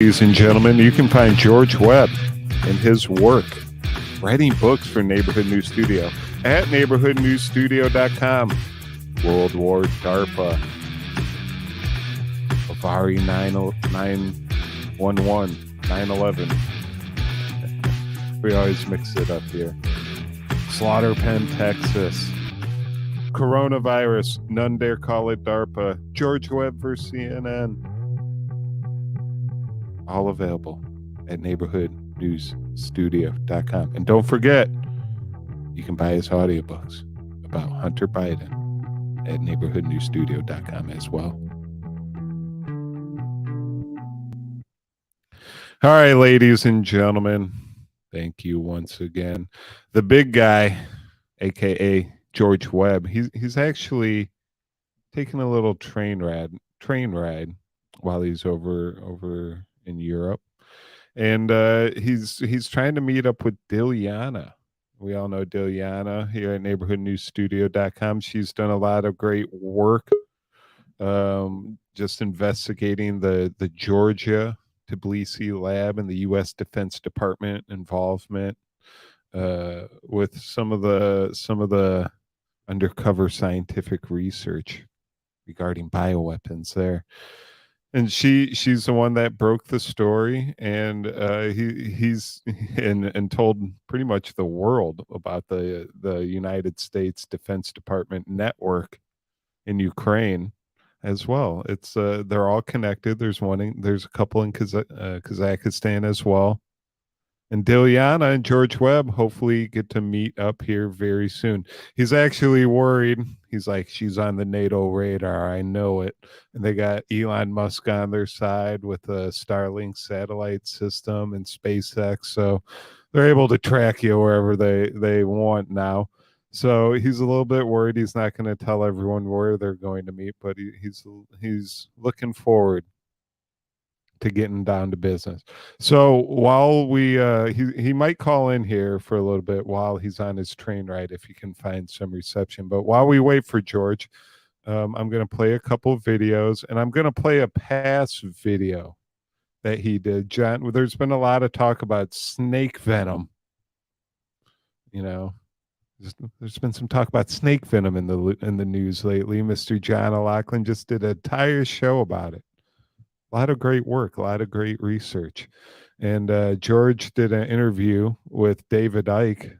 Ladies and gentlemen, you can find George Webb and his work writing books for Neighborhood News Studio at neighborhoodnewsstudio.com. World War DARPA, Avari 911, 9/11. We always mix it up here. Slaughter Pen, Texas. Coronavirus, none dare call it DARPA. George Webb for CNN. All available at neighborhoodnewsstudio.com. And don't forget, you can buy his audiobooks about Hunter Biden at neighborhoodnewsstudio.com as well. All right, ladies and gentlemen, thank you once again. The big guy, aka George Webb, he's actually taking a little train ride while he's over in Europe, and he's trying to meet up with Diliana. We all know Diliana here at neighborhoodnewsstudio.com. She's done a lot of great work, just investigating the Georgia Tbilisi lab and the U.S. Defense Department involvement with some of the undercover scientific research regarding bioweapons there. And she's the one that broke the story, and he's told pretty much the world about the United States Defense Department network in Ukraine as well. It's they're all connected. There's a couple in Kazakhstan as well. And Diliana and George Webb hopefully get to meet up here very soon. He's actually worried. He's like, she's on the NATO radar. I know it. And they got Elon Musk on their side with the Starlink satellite system and SpaceX. So they're able to track you wherever they want now. So he's a little bit worried. He's not going to tell everyone where they're going to meet, but he's looking forward to getting down to business. So while he might call in here for a little bit while he's on his train ride if he can find some reception. But while we wait for George, I'm going to play a couple of videos, and I'm going to play a past video that he did. John, there's been a lot of talk about snake venom. You know, there's been some talk about snake venom in the news lately. Mr. John OLoughlin just did an entire show about it. A lot of great work, a lot of great research. And George did an interview with David Icke.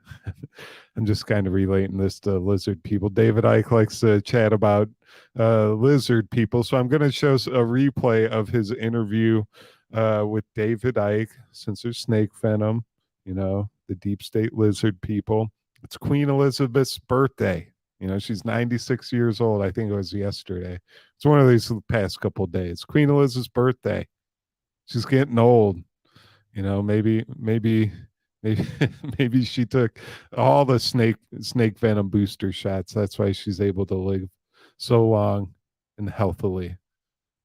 I'm just kind of relating this to lizard people. David Icke likes to chat about lizard people. So I'm going to show a replay of his interview with David Icke, since there's snake venom, you know, the deep state lizard people. It's Queen Elizabeth's birthday. You know, she's 96 years old. I think it was yesterday. It's one of these past couple of days. Queen Elizabeth's birthday. She's getting old. You know, maybe she took all the snake venom booster shots. That's why she's able to live so long and healthily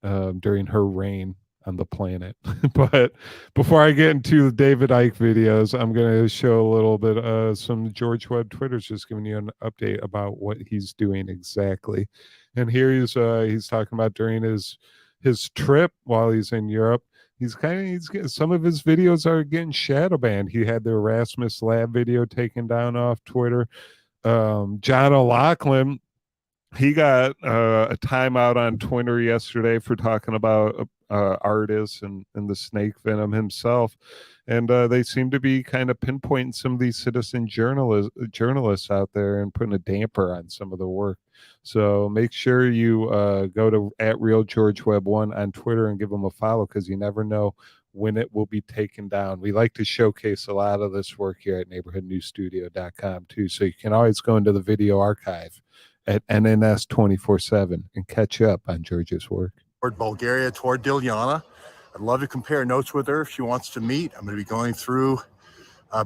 during her reign on the planet. But before I get into the David Icke videos, I'm going to show a little bit of some George Webb Twitter's just giving you an update about what he's doing exactly. And here he's talking about during his trip while he's in Europe. He's getting, some of his videos are getting shadow banned. He had the Erasmus Lab video taken down off Twitter. John OLoughlin, he got a timeout on Twitter yesterday for talking about artists and the snake venom himself. And they seem to be kind of pinpointing some of these citizen journalists out there and putting a damper on some of the work. So make sure you go to @RealGeorgeWebb1 on Twitter and give them a follow, because you never know when it will be taken down. We like to showcase a lot of this work here at neighborhoodnewsstudio.com too. So you can always go into the video archive at NNS 24/7 and catch up on George's work. Toward Bulgaria, toward Diliana. I'd love to compare notes with her if she wants to meet. I'm going to be going through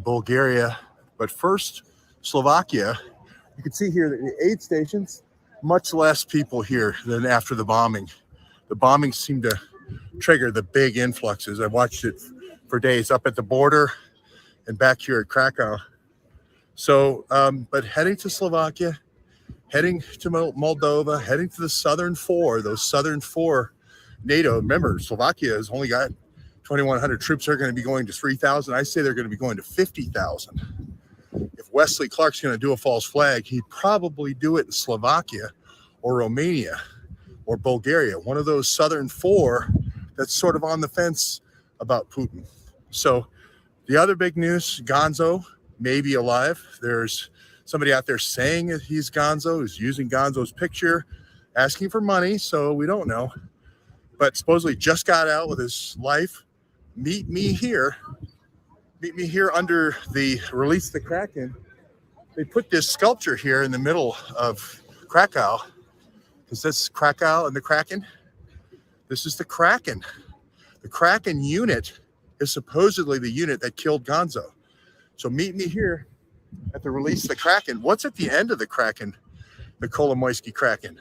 Bulgaria, but first Slovakia. You can see here that the aid stations, much less people here than after the bombing. The bombing seemed to trigger the big influxes. I watched it for days up at the border and back here at Krakow. So, but heading to Slovakia, heading to Moldova, heading to the southern four, those southern four NATO. Remember, Slovakia has only got 2,100 troops are going to be going to 3,000. I say they're going to be going to 50,000. If Wesley Clark's going to do a false flag, he'd probably do it in Slovakia or Romania or Bulgaria, one of those southern four that's sort of on the fence about Putin. So the other big news, Gonzo may be alive. There's somebody out there saying that he's Gonzo, who's using Gonzo's picture, asking for money, so we don't know. But supposedly just got out with his life. Meet me here under the Release the Kraken. They put this sculpture here in the middle of Krakow. Is this Krakow and the Kraken? This is the Kraken. The Kraken unit is supposedly the unit that killed Gonzo. So meet me here at the Release the Kraken. What's at the end of the Kraken, the Kolomoisky Kraken?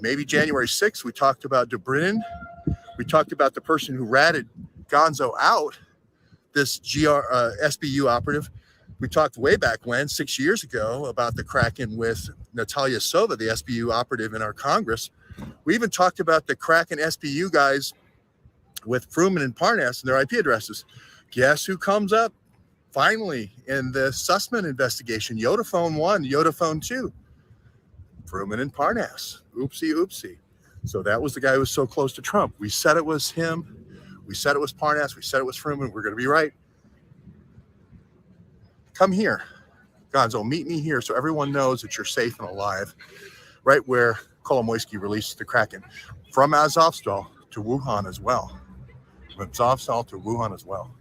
Maybe January 6th, we talked about Dobrynin. We talked about the person who ratted Gonzo out, this SBU operative. We talked way back when, 6 years ago, about the Kraken with Natalia Sova, the SBU operative in our Congress. We even talked about the Kraken SBU guys with Fruman and Parnas and their IP addresses. Guess who comes up finally in the Sussman investigation? Yodaphone 1, Yodaphone 2. Fruman and Parnas. Oopsie, oopsie. So that was the guy who was so close to Trump. We said it was him. We said it was Parnas. We said it was Fruman. We're going to be right. Come here, Gonzo. Meet me here so everyone knows that you're safe and alive, right where Kolomoisky released the Kraken. From Azovstal to Wuhan as well. From Azovstal to Wuhan as well.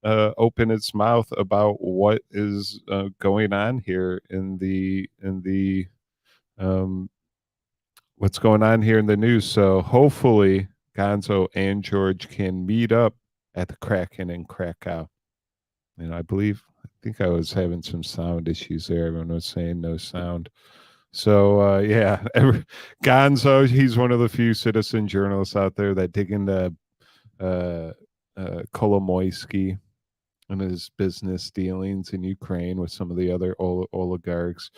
Open its mouth about what is going on here in the what's going on here in the news. So hopefully Gonzo and George can meet up at the Kraken in Krakow. And I think I was having some sound issues there. Everyone was saying no sound. So yeah, Gonzo, he's one of the few citizen journalists out there that dig into Kolomoisky and his business dealings in Ukraine with some of the other oligarchs,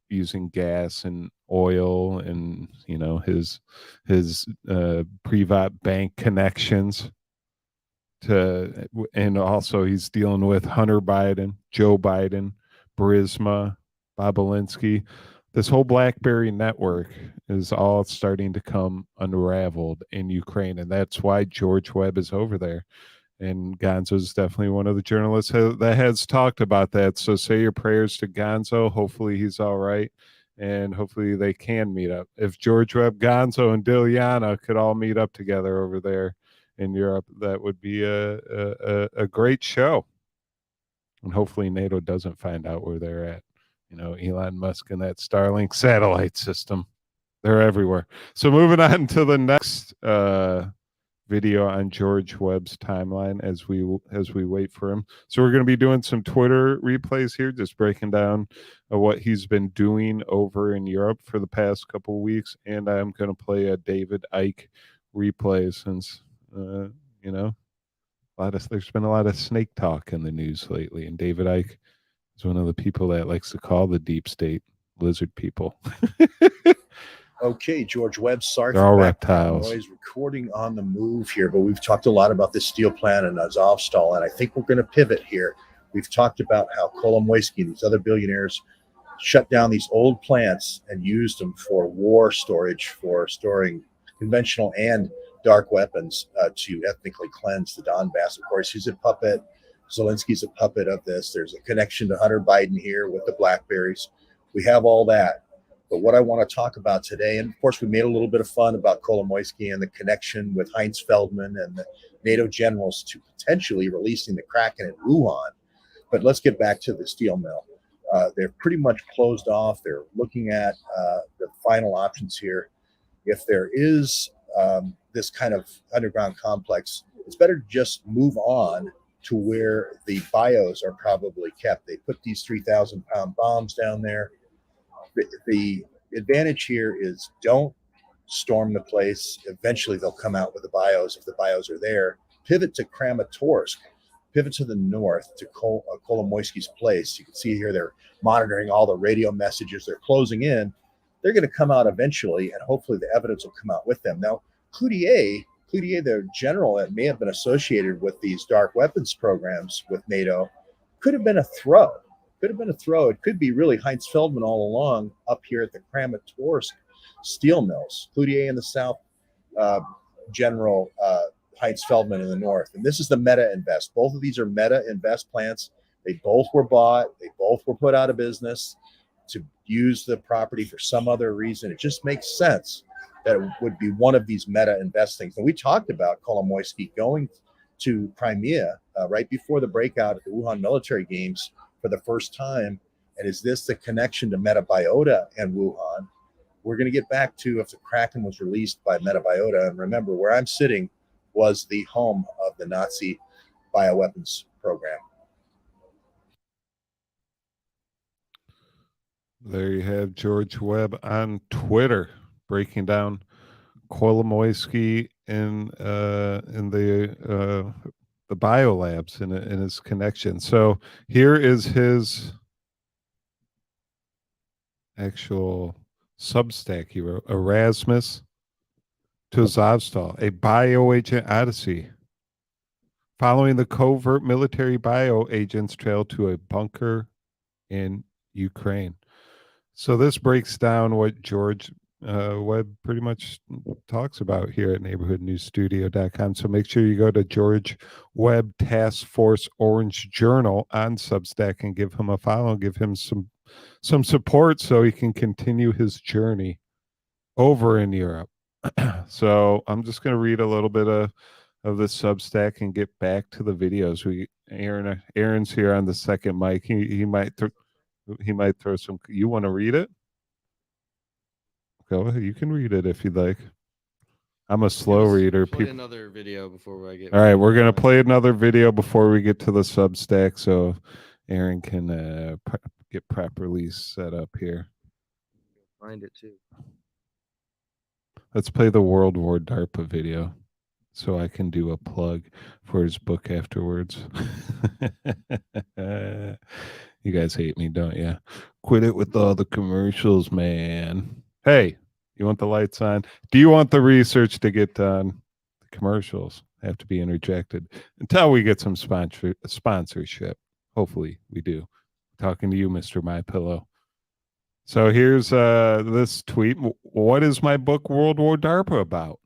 using gas and oil, and his Privat bank connections. And also he's dealing with Hunter Biden, Joe Biden, Burisma, Bobulinski. This whole BlackBerry network is all starting to come unraveled in Ukraine, and that's why George Webb is over there. And Gonzo is definitely one of the journalists that has talked about that. So say your prayers to Gonzo. Hopefully he's all right, and hopefully they can meet up. If George Webb, Gonzo, and Dilyana could all meet up together over there in Europe, that would be a great show. And hopefully NATO doesn't find out where they're at. Elon Musk and that Starlink satellite system, they're everywhere. So moving on to the next video on George Webb's timeline as we wait for him. So we're going to be doing some Twitter replays here, just breaking down what he's been doing over in Europe for the past couple of weeks, and I'm going to play a David Icke replay since there's been a lot of snake talk in the news lately, and David Icke is one of the people that likes to call the deep state lizard people. Okay, George Webb, sorry They're all for reptiles. noise, recording on the move here, but we've talked a lot about this steel plant and Azovstal, and I think we're going to pivot here. We've talked about how Kolomoisky and these other billionaires shut down these old plants and used them for war storage, for storing conventional and dark weapons to ethnically cleanse the Donbass. Of course, he's a puppet. Zelensky's a puppet of this. There's a connection to Hunter Biden here with the Blackberries. We have all that. But what I want to talk about today, and of course, we made a little bit of fun about Kolomoisky and the connection with Heinz Feldman and the NATO generals to potentially releasing the Kraken at Wuhan. But let's get back to the steel mill. They're pretty much closed off. They're looking at the final options here. If there is this kind of underground complex, it's better to just move on to where the bios are probably kept. They put these 3,000-pound bombs down there. The advantage here is don't storm the place. Eventually, they'll come out with the bios if the bios are there. Pivot to Kramatorsk. Pivot to the north to Kolomoisky's place. You can see here they're monitoring all the radio messages. They're closing in. They're going to come out eventually, and hopefully the evidence will come out with them. Now, Cloutier, the general that may have been associated with these dark weapons programs with NATO, could have been a throw. It could be really Heinz Feldman all along up here at the Kramatorsk steel mills. Cloutier in the south, General Heinz Feldman in the north. And this is the Meta Invest. Both of these are Meta Invest plants. They both were bought. They both were put out of business to use the property for some other reason. It just makes sense that it would be one of these Meta Invest things. And we talked about Kolomoisky going to Crimea right before the breakout at the Wuhan military games for the first time. And is this the connection to Metabiota and Wuhan? We're going to get back to if the Kraken was released by Metabiota. And remember, where I'm sitting was the home of the Nazi bioweapons program. There you have George Webb on Twitter breaking down Kolomoisky in the biolabs and his connection. So here is his actual Substack he wrote: Erasmus to Azovstal, a bioagent odyssey, following the covert military bioagents trail to a bunker in Ukraine. So this breaks down what George Webb pretty much talks about here at neighborhoodnewsstudio.com. So make sure you go to George Webb Task Force Orange Journal on Substack and give him a follow, give him some support so he can continue his journey over in Europe. So I'm just going to read a little bit of the Substack and get back to the videos. Aaron's here on the second mic. He might throw some. You want to read it? Go ahead. You can read it if you'd like. I'm a slow reader. Play another video before I get. All right, we're gonna play another video before we get to the Substack, so Aaron can get properly set up here. Find it too. Let's play the World War DARPA video so I can do a plug for his book afterwards. You guys hate me, don't you? Quit it with all the commercials, man. Hey, you want the lights on? Do you want the research to get done? The commercials have to be interjected until we get some sponsorship. Hopefully we do. Talking to you, Mr. My Pillow. So here's this tweet. What is my book World War DARPA about?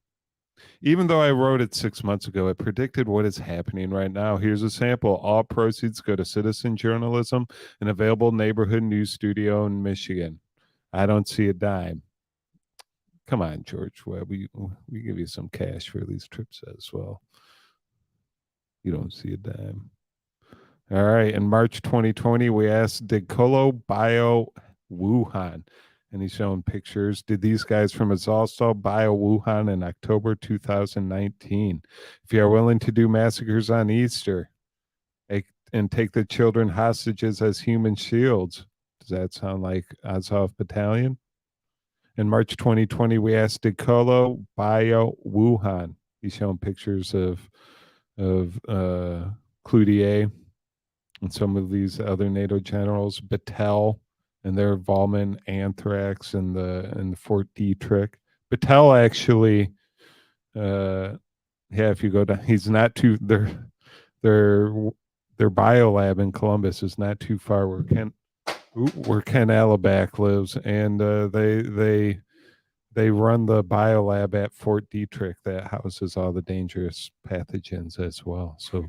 Even though I wrote it 6 months ago, it predicted what is happening right now. Here's a sample. All proceeds go to citizen journalism, an available neighborhood news studio in Michigan. I don't see a dime. Come on, George Webb. We give you some cash for these trips as well. You don't see a dime. All right. In March 2020, we asked, did Kolo bio Wuhan? And he's showing pictures. Did these guys from Azovstal bio Wuhan in October 2019? If you are willing to do massacres on Easter and take the children hostages as human shields, does that sound like Azov Battalion? In March 2020, we asked, did Kolo bio Wuhan? He's showing pictures of Cloutier and some of these other NATO generals, Battelle, and their involvement in anthrax and the Fort Detrick. Battelle actually, if you go down, he's not too their biolab in Columbus is not too far where where Ken Alaback lives, and they run the biolab at Fort Detrick that houses all the dangerous pathogens as well. So,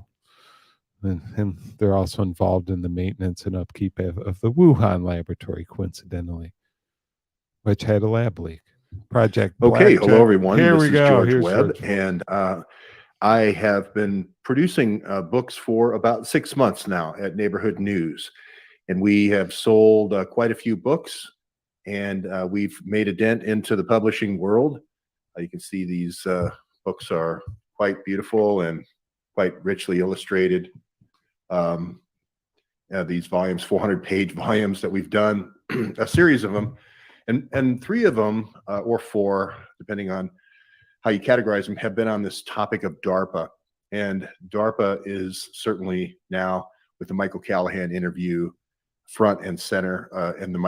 and they're also involved in the maintenance and upkeep of the Wuhan laboratory, coincidentally, which had a lab leak. Project Okay, Blackjack. hello everyone. Here This we is go. George Here's Webb, George. and I have been producing books for about 6 months now at Neighborhood News, and we have sold quite a few books, and we've made a dent into the publishing world. You can see these books are quite beautiful and quite richly illustrated. These volumes, 400-page volumes that we've done, a series of them, and 3 of them, or 4, depending on how you categorize them, have been on this topic of DARPA. And DARPA is certainly now, with the Michael Callahan interview, front and center, and the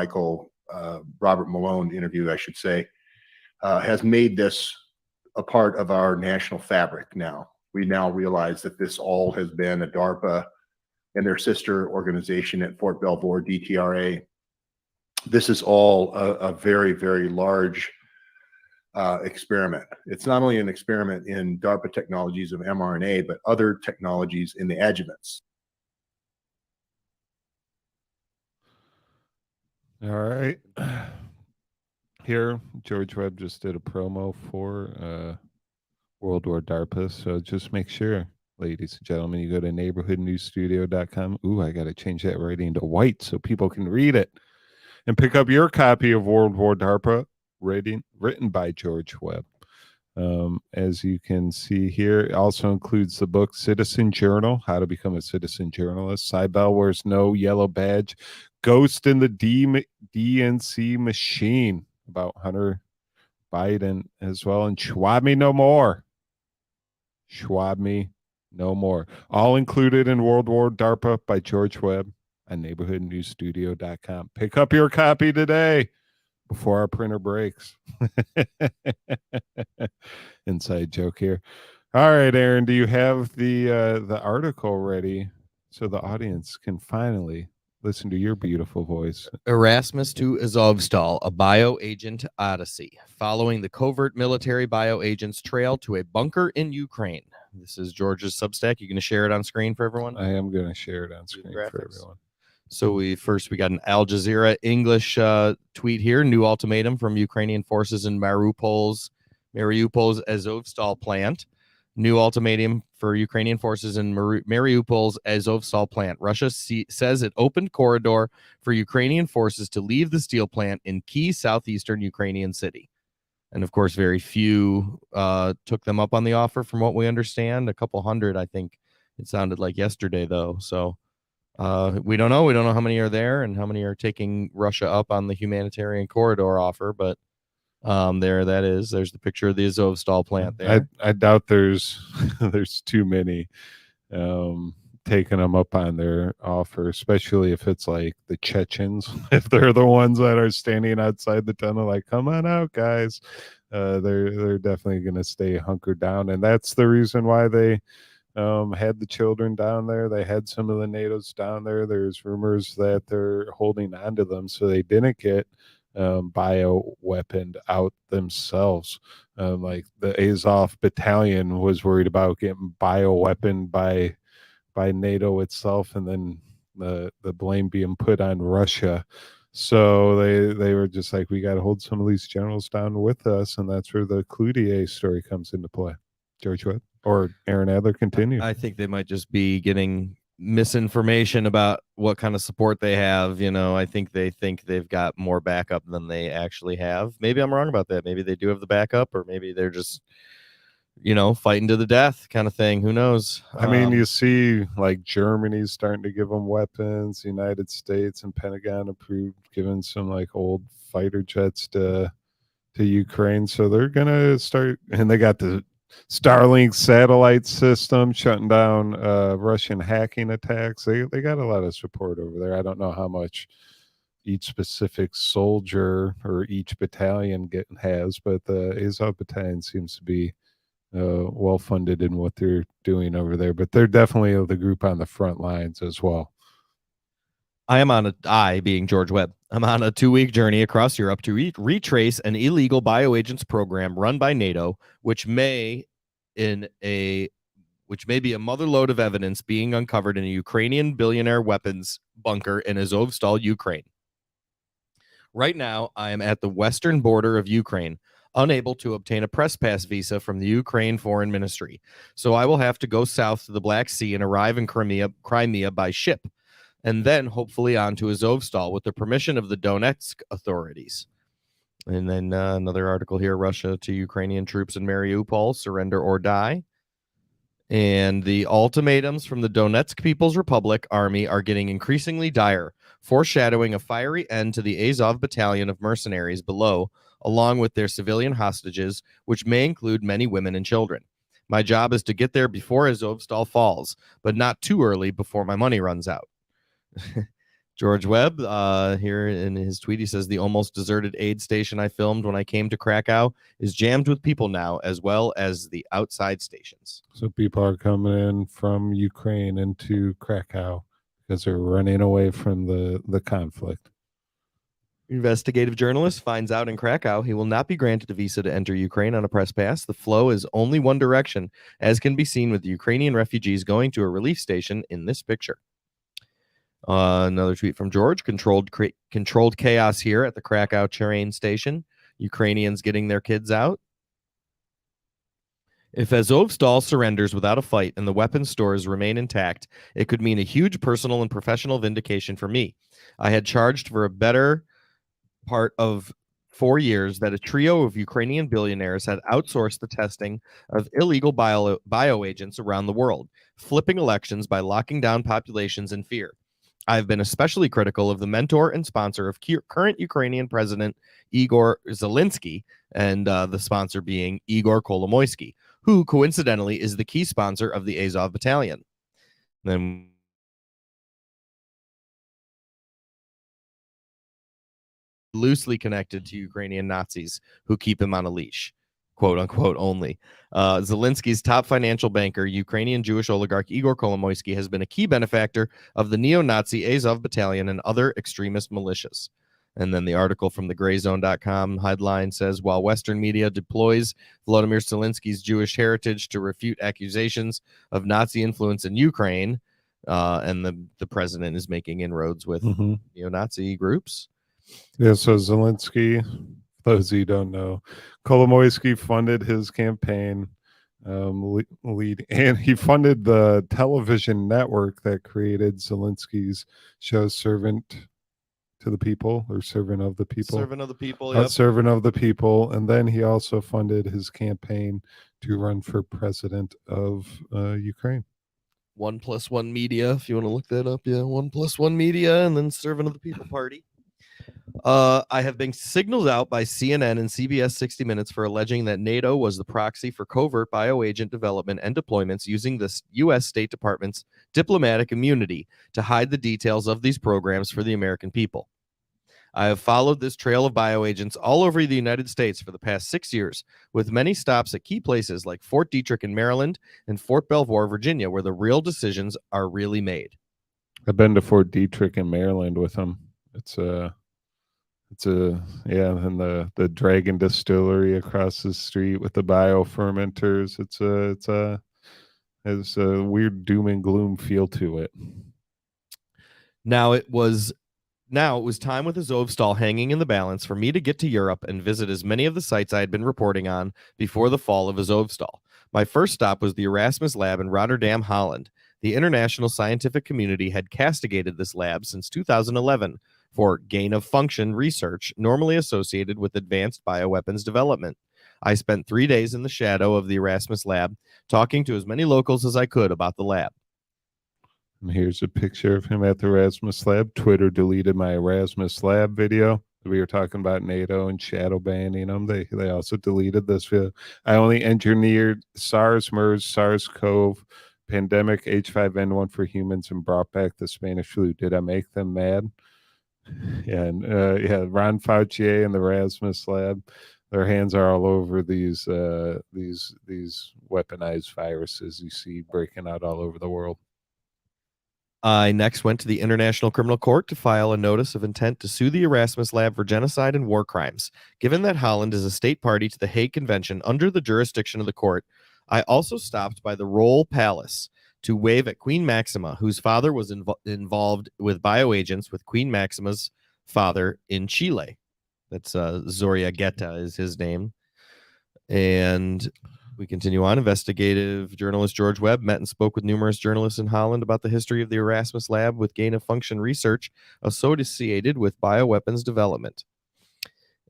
Robert Malone interview, I should say, has made this a part of our national fabric now. We now realize that this all has been a DARPA and their sister organization at Fort Belvoir, DTRA. This is all a very, very large experiment. It's not only an experiment in DARPA technologies of mRNA, but other technologies in the adjuvants. All right. Here, George Webb just did a promo for World War DARPA. So just make sure, ladies and gentlemen, you go to neighborhoodnewsstudio.com. Ooh, I got to change that writing to white so people can read it. And pick up your copy of World War DARPA, written by George Webb. As you can see here, it also includes the book Citizen Journal, How to Become a Citizen Journalist, Cybel Wears No Yellow Badge, Ghost in the DNC Machine, about Hunter Biden as well, and Schwab Me No More. Schwab Me No More. All included in World War DARPA by George Webb on neighborhoodnewsstudio.com. Pick up your copy today before our printer breaks. Inside joke here. All right, Aaron, do you have the article ready so the audience can finally listen to your beautiful voice? Erasmus to Azovstal, a bioagent odyssey, following the covert military bioagents trail to a bunker in Ukraine. This is George's Substack. You going to share it on screen for everyone? I am going to share it on screen for everyone. So we got an Al Jazeera English tweet here. New ultimatum from Ukrainian forces in Mariupol's Azovstal plant. New ultimatum for Ukrainian forces in Mariupol's Azovstal plant. Russia says it opened corridor for Ukrainian forces to leave the steel plant in key southeastern Ukrainian city. And of course, very few took them up on the offer, from what we understand. A couple hundred, I think it sounded like yesterday, though. So we don't know. We don't know how many are there and how many are taking Russia up on the humanitarian corridor offer. But there that is. There's the picture of the Azovstal plant there. I doubt there's too many taking them up on their offer, especially if it's like the Chechens, if they're the ones that are standing outside the tunnel like, come on out, guys. They're definitely going to stay hunkered down, and that's the reason why they had the children down there. They had some of the NATOs down there. There's rumors that they're holding on to them so they didn't get bio-weaponed out themselves. Like the Azov battalion was worried about getting bio-weaponed by NATO itself, and then the blame being put on Russia. So they were just like, we got to hold some of these generals down with us, and that's where the Cloutier story comes into play. George Webb or Aaron Adler, continue. I think they might just be getting misinformation about what kind of support they have. I think they've got more backup than they actually have. Maybe I'm wrong about that. Maybe they do have the backup, or maybe they're just fighting to the death kind of thing. Who knows? I mean, you see like Germany's starting to give them weapons, the United States and Pentagon approved giving some like old fighter jets to Ukraine. So they're gonna start, and they got the Starlink satellite system shutting down Russian hacking attacks. They got a lot of support over there. I don't know how much each specific soldier or each battalion has, but the Azov battalion seems to be well funded in what they're doing over there. But they're definitely the group on the front lines as well. I being George Webb, I'm on a 2-week journey across Europe to retrace an illegal bioagents program run by NATO, which may be a motherlode of evidence being uncovered in a Ukrainian billionaire weapons bunker in Azovstal, Ukraine. Right now, I am at the western border of Ukraine, unable to obtain a press pass visa from the Ukraine Foreign Ministry. So I will have to go south to the Black Sea and arrive in Crimea by ship, and then hopefully on to Azovstal with the permission of the Donetsk authorities. And then another article here, Russia to Ukrainian troops in Mariupol, surrender or die. And the ultimatums from the Donetsk People's Republic Army are getting increasingly dire, foreshadowing a fiery end to the Azov battalion of mercenaries below, along with their civilian hostages, which may include many women and children. My job is to get there before Azovstal falls, but not too early before my money runs out. George Webb, here in his tweet, he says, the almost deserted aid station I filmed when I came to Krakow is jammed with people now, as well as the outside stations. So people are coming in from Ukraine into Krakow because they're running away from the conflict. Investigative journalist finds out in Krakow he will not be granted a visa to enter Ukraine on a press pass. The flow is only one direction, as can be seen with the Ukrainian refugees going to a relief station in this picture. Another tweet from George, controlled chaos here at the Krakow train station. Ukrainians getting their kids out. If Azovstal surrenders without a fight and the weapons stores remain intact, it could mean a huge personal and professional vindication for me. I had charged for a better part of 4 years that a trio of Ukrainian billionaires had outsourced the testing of illegal bioagents around the world, flipping elections by locking down populations in fear. I've been especially critical of the mentor and sponsor of current Ukrainian President Igor Zelensky, and the sponsor being Igor Kolomoisky, who coincidentally is the key sponsor of the Azov battalion. Then loosely connected to Ukrainian Nazis who keep him on a leash, quote unquote only. Zelensky's top financial banker, Ukrainian Jewish oligarch Igor Kolomoisky, has been a key benefactor of the neo-Nazi Azov battalion and other extremist militias. And then the article from thegrayzone.com headline says, while Western media deploys Volodymyr Zelensky's Jewish heritage to refute accusations of Nazi influence in Ukraine, and the president is making inroads with neo-Nazi groups. Yeah, so Zelensky, those who don't know, Kolomoisky funded his campaign lead, and he funded the television network that created Zelensky's show Servant to the People, or Servant of the People. Servant of the People, yep. Servant of the People. And then he also funded his campaign to run for president of Ukraine. 1+1 Media, if you want to look that up. Yeah, 1+1 Media, and then Servant of the People Party. I have been signaled out by CNN and CBS 60 Minutes for alleging that NATO was the proxy for covert bioagent development and deployments using the U.S. State Department's diplomatic immunity to hide the details of these programs for the American people. I have followed this trail of bioagents all over the United States for the past 6 years, with many stops at key places like Fort Detrick in Maryland and Fort Belvoir, Virginia, where the real decisions are really made. I've been to Fort Detrick in Maryland with him. It's and the Dragon Distillery across the street with the biofermenters. It's a weird doom and gloom feel to it. Now it was time with Azovstal hanging in the balance for me to get to Europe and visit as many of the sites I had been reporting on before the fall of Azovstal. My first stop was the Erasmus Lab in Rotterdam, Holland. The international scientific community had castigated this lab since 2011 for gain-of-function research normally associated with advanced bioweapons development. I spent 3 days in the shadow of the Erasmus Lab, talking to as many locals as I could about the lab. And here's a picture of him at the Erasmus Lab. Twitter deleted my Erasmus Lab video. We were talking about NATO and shadow banning them. They also deleted this video. I only engineered SARS, MERS, SARS-CoV, pandemic, H5N1 for humans, and brought back the Spanish flu. Did I make them mad? Yeah, and Ron Fauci and the Erasmus Lab, their hands are all over these weaponized viruses you see breaking out all over the world. I next went to the International Criminal Court to file a notice of intent to sue the Erasmus Lab for genocide and war crimes. Given that Holland is a state party to the Hague Convention under the jurisdiction of the court, I also stopped by the Royal Palace to wave at Queen Maxima, whose father was involved with bioagents with Queen Maxima's father in Chile. That's Zorrigueta is his name. And we continue on. Investigative journalist George Webb met and spoke with numerous journalists in Holland about the history of the Erasmus Lab with gain-of-function research associated with bioweapons development.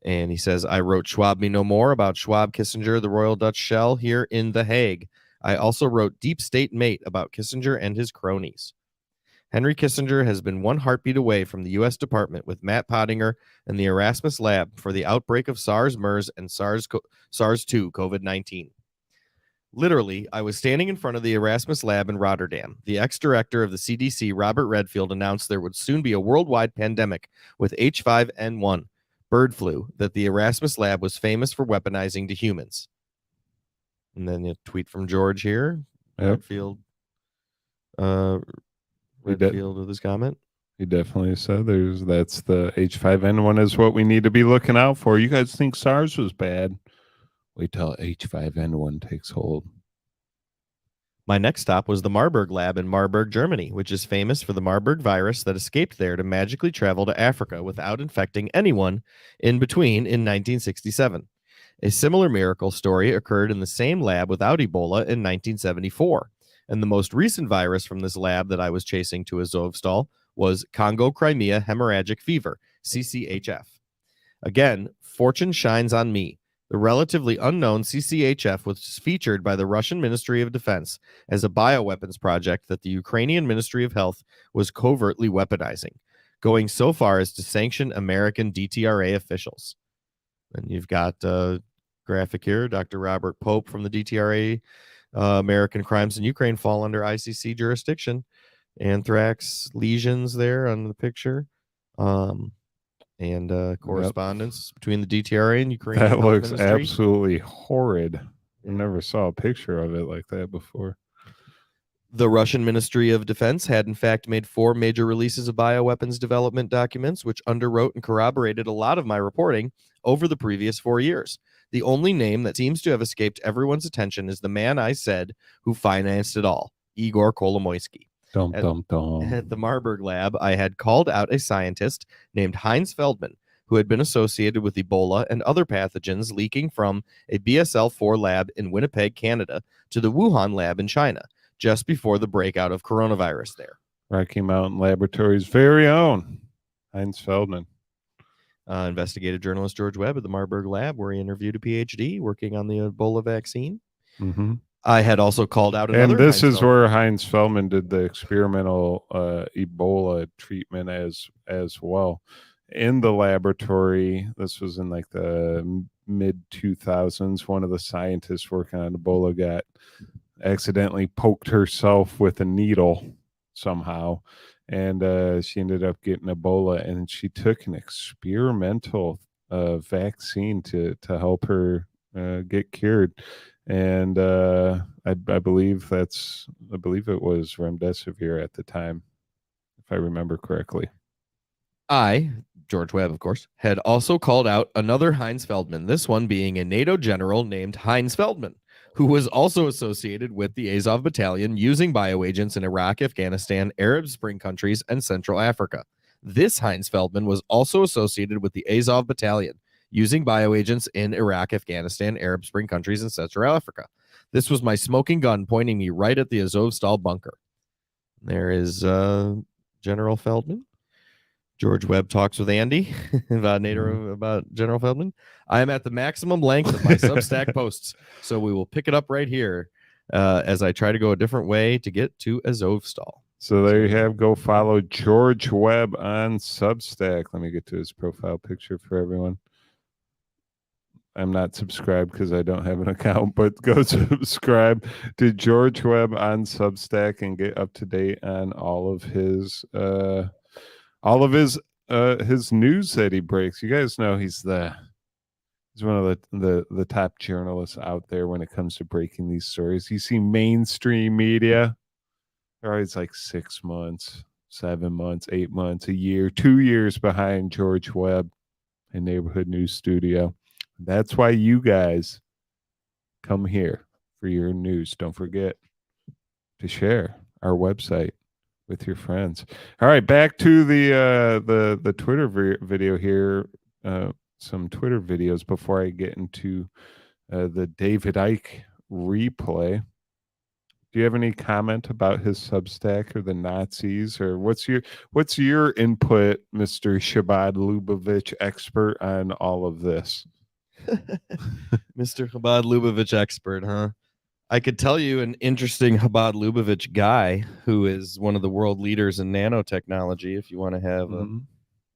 And he says, I wrote Schwab Me No More about Schwab Kissinger, the Royal Dutch Shell, here in The Hague. I also wrote Deep State Mate about Kissinger and his cronies. Henry Kissinger has been one heartbeat away from the U.S. Department with Matt Pottinger and the Erasmus Lab for the outbreak of SARS, MERS, and SARS-2 COVID-19. Literally, I was standing in front of the Erasmus Lab in Rotterdam. The ex-director of the CDC, Robert Redfield, announced there would soon be a worldwide pandemic with H5N1, bird flu, that the Erasmus Lab was famous for weaponizing to humans. And then a tweet from George here. Yep. Redfield with his comment. He definitely said that's the H5N1 is what we need to be looking out for. You guys think SARS was bad? Wait till H5N1 takes hold. My next stop was the Marburg Lab in Marburg, Germany, which is famous for the Marburg virus that escaped there to magically travel to Africa without infecting anyone in between in 1967. A similar miracle story occurred in the same lab without Ebola in 1974. And the most recent virus from this lab that I was chasing to Azovstal was Congo-Crimea hemorrhagic fever, CCHF. Again, fortune shines on me. The relatively unknown CCHF was featured by the Russian Ministry of Defense as a bioweapons project that the Ukrainian Ministry of Health was covertly weaponizing, going so far as to sanction American DTRA officials. And you've got a graphic here, Dr. Robert Pope from the DTRA. American crimes in Ukraine fall under ICC jurisdiction. Anthrax lesions there on the picture. And correspondence between the DTRA and Ukraine. That looks absolutely horrid. I never saw a picture of it like that before. The Russian Ministry of Defense had, in fact, made 4 major releases of bioweapons development documents, which underwrote and corroborated a lot of my reporting over the previous 4 years. The only name that seems to have escaped everyone's attention is the man I said who financed it all, Igor Kolomoisky. At the Marburg Lab, I had called out a scientist named Heinz Feldman, who had been associated with Ebola and other pathogens leaking from a BSL-4 lab in Winnipeg, Canada, to the Wuhan lab in China, just before the breakout of coronavirus there. Rocky Mountain Laboratory's very own Heinz Feldman. Investigative journalist George Webb at the Marburg Lab, where he interviewed a PhD working on the Ebola vaccine. Mm-hmm. I had also called out another. And this is where Heinz Feldman did the experimental Ebola treatment as well in the laboratory. This was in like the mid 2000s. One of the scientists working on Ebola got accidentally poked herself with a needle somehow, and she ended up getting Ebola, and she took an experimental vaccine to help her get cured. And I believe it was remdesivir at the time, if I remember correctly. I, George Webb, of course, had also called out another Heinz Feldman, this one being a NATO general named Heinz Feldman, who was also associated with the Azov Battalion using bioagents in Iraq, Afghanistan, Arab Spring countries, and Central Africa. This Heinz Feldman was also associated with the Azov Battalion, using bioagents in Iraq, Afghanistan, Arab Spring countries, and Central Africa. This was my smoking gun pointing me right at the Azovstal bunker. There is General Feldman. George Webb talks with Andy about General Feldman. I am at the maximum length of my Substack posts, so we will pick it up right here as I try to go a different way to get to Azovstal. So there you have. Go follow George Webb on Substack. Let me get to his profile picture for everyone. I'm not subscribed because I don't have an account, but go subscribe to George Webb on Substack and get up to date on all of his news that he breaks. You guys know he's one of the top journalists out there when it comes to breaking these stories. You see mainstream media, They're always like 6 months, 7 months, 8 months, a year, 2 years behind George Webb and Neighborhood News Studio. That's why you guys come here for your news. Don't forget to share our website with your friends. All right, back to the Twitter video here. Some Twitter videos before I get into the David Icke replay. Do you have any comment about his Substack or the Nazis, or what's your input, Mr. Shabbat Lubavitch expert, on all of this? Mr. Chabad Lubavitch expert, huh? I could tell you an interesting Chabad Lubavitch guy who is one of the world leaders in nanotechnology. If you want to have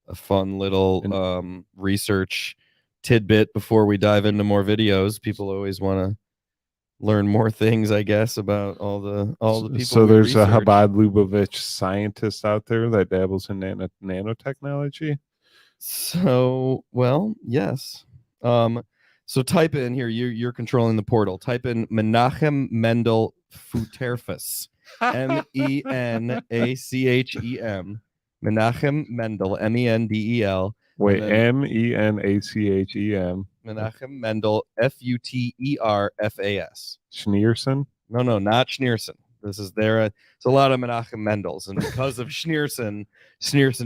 a fun little research tidbit before we dive into more videos, people always want to learn more things, I guess, about all the people. So there's a Chabad Lubavitch scientist out there that dabbles in nanotechnology. So, well, yes. So type in here. You're controlling the portal. Type in Menachem Mendel Futerfus, MENACHEM. Menachem Mendel, MENDEL. Wait, MENACHEM. Menachem Mendel, FUTERFAS. Schneerson? No, not Schneerson. This is it's a lot of Menachem Mendels, and because of Schneerson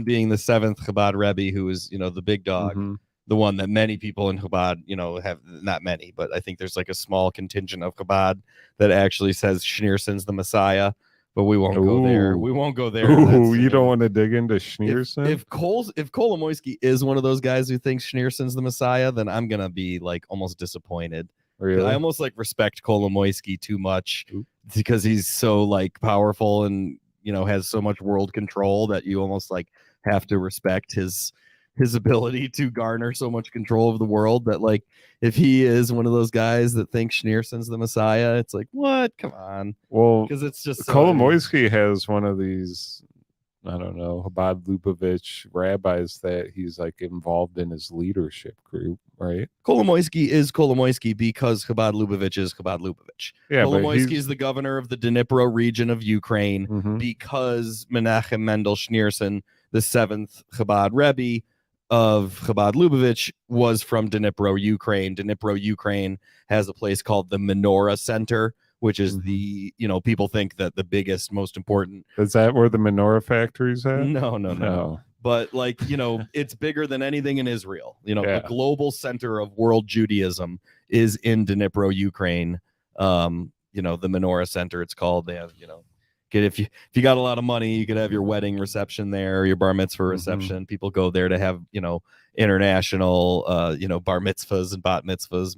being the 7th Chabad Rebbe, who is the big dog, the one that many people in Chabad have, not many, but I think there's like a small contingent of Chabad that actually says Schneerson's the Messiah. But we won't go there. We won't go there. Ooh, you don't want to dig into Schneerson? If Kolomoisky is one of those guys who thinks Schneerson's the Messiah, then I'm gonna be like almost disappointed. Really? I almost like respect Kolomoisky too much because he's so like powerful and has so much world control that you almost like have to respect his ability to garner so much control of the world, that like if he is one of those guys that thinks Schneerson's the Messiah, it's like, what? Come on. Well, because it's just Kolomoisky has one of these, I don't know, Chabad Lubavitch rabbis that he's like involved in his leadership group, right? Kolomoisky is Kolomoisky because Chabad Lubavitch is Chabad Lubavitch. Yeah, Kolomoisky is the governor of the Dnipro region of Ukraine because Menachem Mendel Schneerson, the 7th Chabad Rebbe of Chabad Lubavitch, was from Dnipro, Ukraine. Dnipro, Ukraine has a place called the Menorah Center, which is the, people think that the biggest, most important. Is that where the menorah factory's at? No. But like, it's bigger than anything in Israel. The global center of world Judaism is in Dnipro, Ukraine. The Menorah Center, it's called. They have, if you got a lot of money, you could have your wedding reception there, your bar mitzvah reception. People go there to have, international, bar mitzvahs and bat mitzvahs.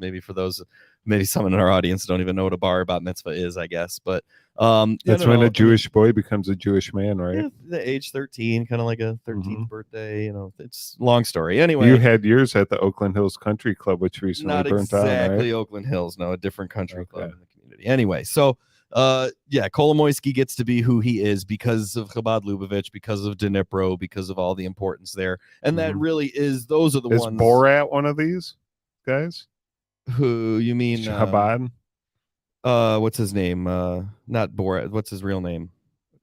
Maybe someone in our audience don't even know what a bar or bat mitzvah is, I guess. But that's when a Jewish boy becomes a Jewish man, right? Yeah, the age 13, kind of like a 13th birthday. It's a long story. Anyway, you had yours at the Oakland Hills Country Club, which recently burnt down, right? Not exactly Oakland Hills, no, a different country club in the community. Anyway, so Kolomoisky gets to be who he is because of Chabad Lubavitch, because of Dnipro, because of all the importance there. And that really those are the ones. Is Borat one of these guys? Who you mean? Chabad? What's his name? Not Borat. What's his real name?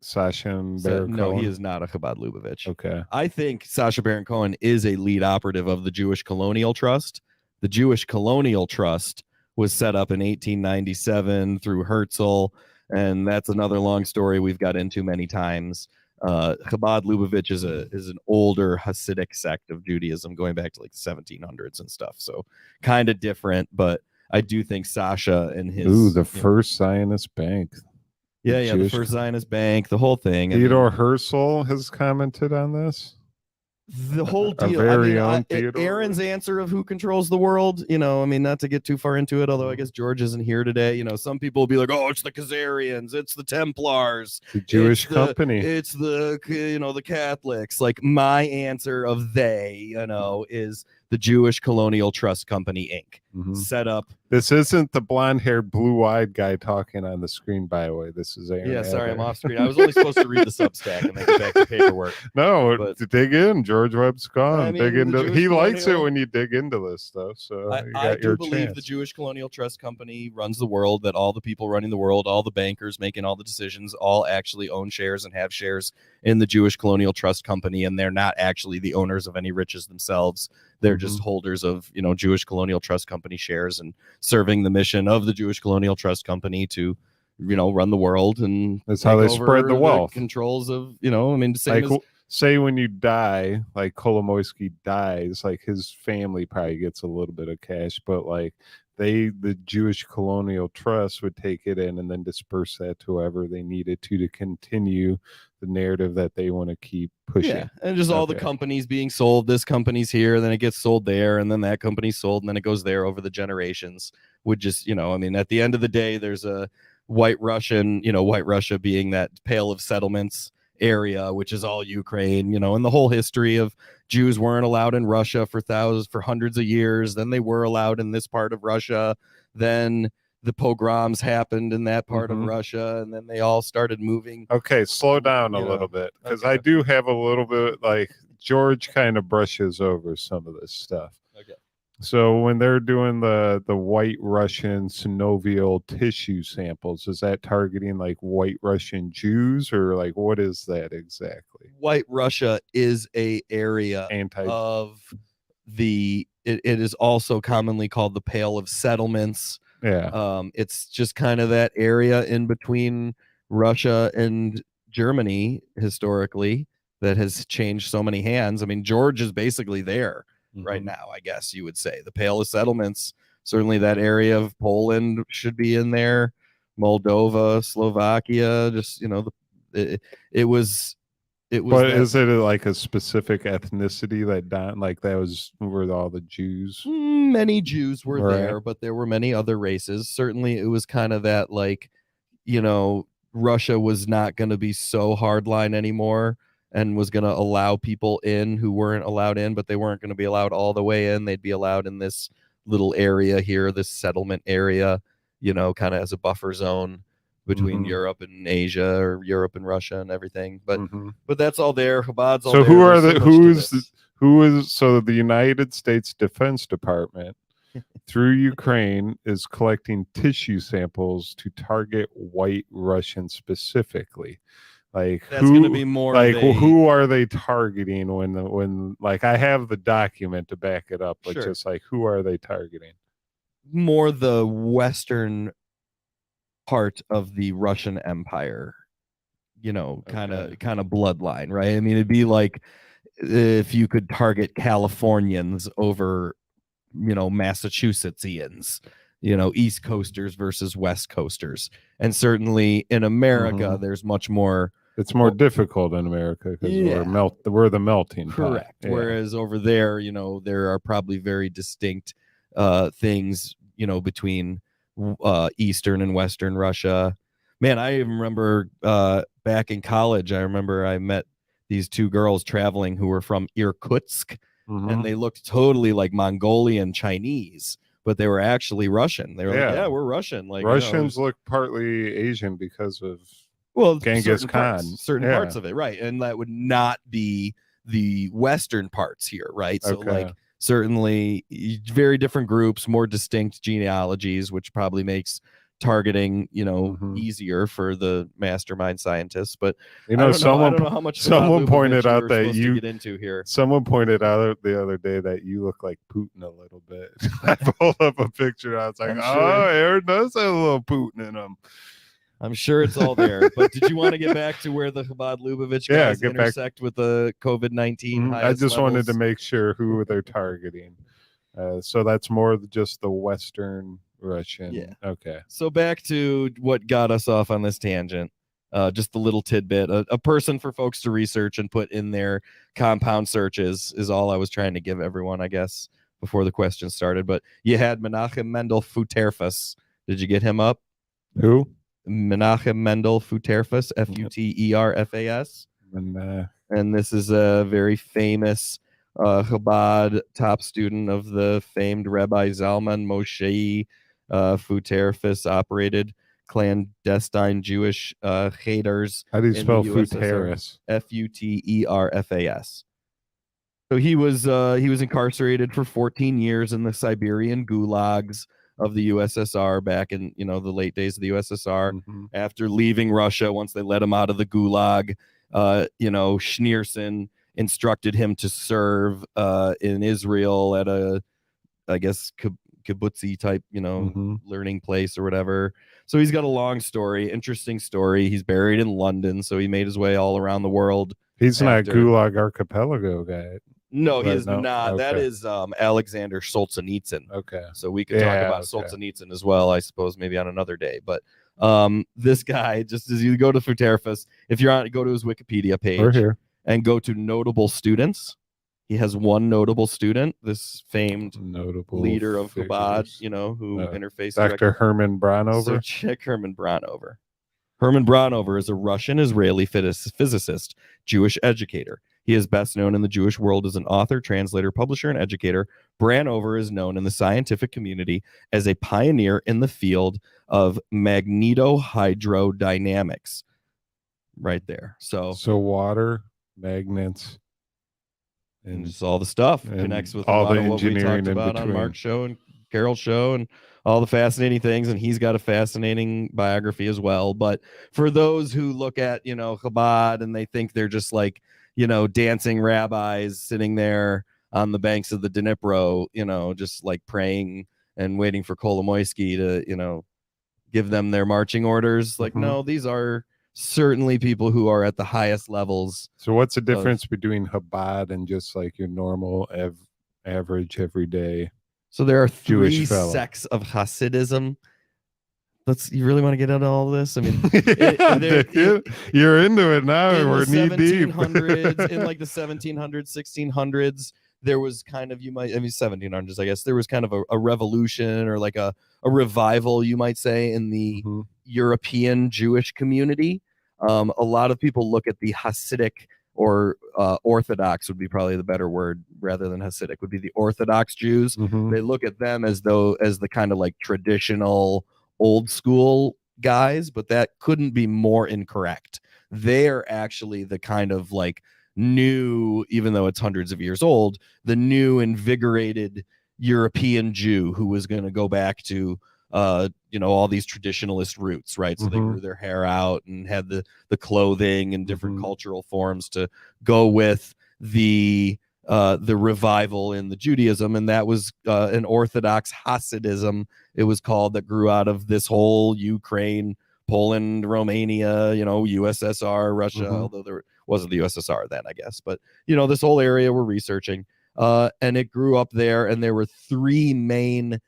Sacha Baron Cohen? No, he is not a Chabad Lubavitch. Okay. I think Sacha Baron Cohen is a lead operative of the Jewish Colonial Trust. The Jewish Colonial Trust was set up in 1897 through Herzl, and that's another long story we've got into many times. Chabad Lubavitch is an older Hasidic sect of Judaism going back to like the 1700s and stuff, so kind of different, but I do think Sasha and his first Zionist bank. The first Zionist bank, the whole thing. Theodore Herzl has commented on this. The whole deal. Aaron's answer of who controls the world, not to get too far into it, although I guess George isn't here today. Some people will be like, oh, it's the Khazarians, it's the Templars, the Jewish company, it's the the Catholics. Like, my answer of they, is the Jewish Colonial Trust Company, Inc. set up. This isn't the blonde-haired, blue-eyed guy talking on the screen, by the way. This is Aaron. Yeah, sorry, I'm Adler. off screen. I was only supposed to read the Substack and then get back to paperwork. No, But- dig in. George Webb's gone. I mean, dig the into. Jewish He likes it colonial- when you dig into this stuff. So you I got do your believe chance. the Jewish Colonial Trust Company runs the world, that all the people running the world, all the bankers making all the decisions, all actually own shares and have shares in the Jewish Colonial Trust Company, and they're not actually the owners of any riches themselves. They're just holders of, Jewish Colonial Trust Company shares and serving the mission of the Jewish Colonial Trust Company to, run the world. And That's how take they spread over the wealth. Controls of, same Like, as say when you die, like Kolomoisky dies, like his family probably gets a little bit of cash, but like the Jewish Colonial Trust would take it in and then disperse that to whoever they needed to continue the narrative that they want to keep pushing. Yeah, and just all the Okay. companies being sold. This company's here, then it gets sold there, and then that company's sold, and then it goes there over the generations. Would just, at the end of the day, there's a White Russian, White Russia being that Pale of Settlements area, which is all Ukraine, and the whole history of Jews weren't allowed in Russia for hundreds of years. Then they were allowed in this part of Russia. Then the pogroms happened in that part of Russia, and then they all started moving. Okay, slow down a You know, little bit, because okay. I do have a little bit, like George kind of brushes over some of this stuff. Okay. So when they're doing the White Russian synovial tissue samples, is that targeting like White Russian Jews, or like what is that exactly? White Russia is a area of it is also commonly called the Pale of Settlements. Yeah. It's just kind of that area in between Russia and Germany historically that has changed so many hands. I mean, George is basically there right now, I guess you would say. The Pale of Settlements, certainly that area of Poland should be in there. Moldova, Slovakia, just, it was. But is it like a specific ethnicity that was where all the Jews? Many Jews were Right. there, but there were many other races. Certainly, it was kind of that, like, Russia was not going to be so hardline anymore and was going to allow people in who weren't allowed in, but they weren't going to be allowed all the way in. They'd be allowed in this little area here, this settlement area, kind of as a buffer zone between Europe and Asia, or Europe and Russia and everything. But that's all there. Chabad's all So there. who are There's the so much to this. so the United States Defense Department through Ukraine is collecting tissue samples to target White Russians specifically. Like That's going to be more like of a- who are they targeting when like I have the document to back it up, but Sure. just like who are they targeting? more the western part of the Russian Empire, kind of bloodline, right? I mean, it'd be like if you could target Californians over, Massachusettsians, East Coasters versus West Coasters. And certainly in America, there's much more. It's more difficult in America because we're the melting pot. Correct. Yeah. Whereas over there, there are probably very distinct things, between Eastern and Western Russia. Man, I even remember back in college, I remember I met these two girls traveling who were from Irkutsk, and they looked totally like Mongolian Chinese, but they were actually Russian. They were like, yeah, we're Russian. Like Russians look partly Asian because of certain Genghis Khan. Certain parts of it, right? And that would not be the Western parts here, right? So like certainly very different groups, more distinct genealogies, which probably makes targeting, easier for the mastermind scientists. But I don't know how much someone pointed out that you get into here. Someone pointed out the other day that you look like Putin a little bit. I pulled up a picture. I was like, Aaron does have a little Putin in him. I'm sure it's all there. But did you want to get back to where the Chabad Lubavitch guys intersect with the COVID-19? I just wanted to make sure who they're targeting. So that's more just the Western Russian. Yeah. Okay. So back to what got us off on this tangent. Just a little tidbit. A person for folks to research and put in their compound searches is all I was trying to give everyone, I guess, before the question started. But you had Menachem Mendel Futerfas. Did you get him up? Who? Menachem Mendel Futerfas, Futerfas. And this is a very famous Chabad top student of the famed Rabbi Zalman Moshe Futerfis operated clandestine Jewish cheder How do you in spell the USSR. Futerfas? Futerfas. So he was incarcerated for 14 years in the Siberian gulags of the USSR back in the late days of the USSR. Mm-hmm. After leaving Russia, once they let him out of the gulag, Schneerson instructed him to serve in Israel at a, I guess, kibbutzi type, Mm-hmm. learning place or whatever. So he's got a long story, interesting story. He's buried in London, so he made his way all around the world. He's not After- Gulag Archipelago guy. No, he Right, is no? not. That Okay. is Alexander Solzhenitsyn. Okay. So we could talk Yeah, about okay. Solzhenitsyn as well, I suppose, maybe on another day. But this guy, just as you go to Futerfas, if you're on, go to his Wikipedia page We're here. and go to notable students. He has one notable student, this famed Notable leader of Chabad, figures. who interfaced Dr. directly. Herman Braunover. So check Herman Braunover. Herman Braunover is a Russian-Israeli physicist, Jewish educator. He is best known in the Jewish world as an author, translator, publisher, and educator. Braunover is known in the scientific community as a pioneer in the field of magnetohydrodynamics. Right there. So water, magnets, and and just all the stuff and connects with all a lot the of what we engineering talked in about on between. Mark's show and Carol's show and all the fascinating things. And he's got a fascinating biography as well. But for those who look at, Chabad and they think they're just like, dancing rabbis sitting there on the banks of the Dnipro, just like praying and waiting for Kolomoisky to, give them their marching orders. Like, Mhm. no, these are certainly people who are at the highest levels. So what's the difference between Chabad and just like your normal average everyday? So there are three Jewish fellow. sects of Hasidism. You really want to get into all this? I mean, you're into it now. in We're the knee deep. 1700s, in like the 1700s, 1600s, there was kind of 1700s, I guess, there was kind of a revolution or like a revival, you might say, in the Mhm. European Jewish community. A lot of people look at the Hasidic or Orthodox would be probably the better word rather than Hasidic, would be the Orthodox Jews. Mhm. They look at them as the kind of like traditional old school guys, but that couldn't be more incorrect. They're actually the kind of like new, even though it's hundreds of years old, the new invigorated European Jew who was going to go back to all these traditionalist roots, right? So they Mhm. grew their hair out and had the clothing and different Mhm. cultural forms to go with the revival in the Judaism, and that was an Orthodox Hasidism, it was called, that grew out of this whole Ukraine, Poland, Romania, USSR, Russia, Mhm. although there wasn't the USSR then, I guess, but this whole area we're researching, and it grew up there, and there were three main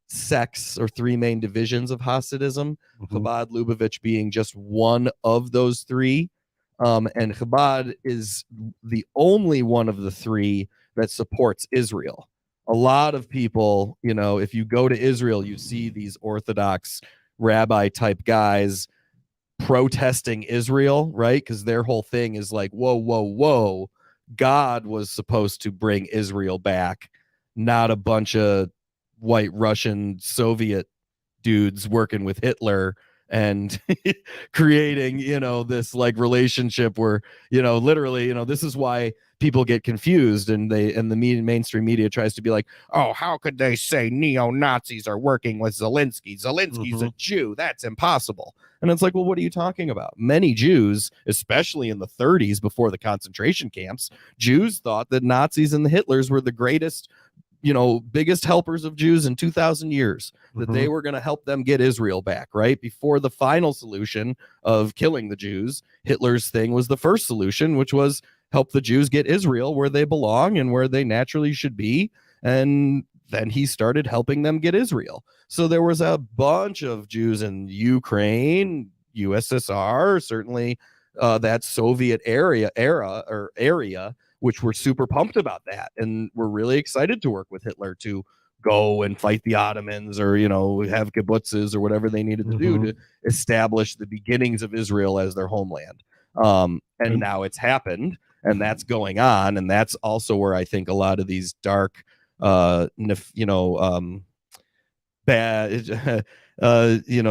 sects or three main divisions of Hasidism, Mhm. Chabad Lubavitch being just one of those three. And Chabad is the only one of the three that supports Israel. A lot of people, if you go to Israel, you see these Orthodox rabbi type guys protesting Israel, right? Because their whole thing is like, whoa, whoa, whoa. God was supposed to bring Israel back, not a bunch of white Russian Soviet dudes working with Hitler and creating this like relationship where literally this is why people get confused, and the mainstream media tries to be like, oh, how could they say neo-Nazis are working with Zelensky's a Jew? That's impossible. And it's like, well, what are you talking about? Many Jews, especially in the 30s before the concentration camps, Jews thought that Nazis and the Hitlers were the greatest, biggest helpers of Jews in 2,000 years, that they were going to help them get Israel back, right? Before the final solution of killing the Jews, Hitler's thing was the first solution, which was help the Jews get Israel where they belong and where they naturally should be. And then he started helping them get Israel. So there was a bunch of Jews in Ukraine, USSR, certainly that Soviet area, which were super pumped about that and were really excited to work with Hitler to go and fight the Ottomans or, have kibbutzes or whatever they needed to do to establish the beginnings of Israel as their homeland. And now it's happened. and that's going on, and that's also where I think a lot of these dark bad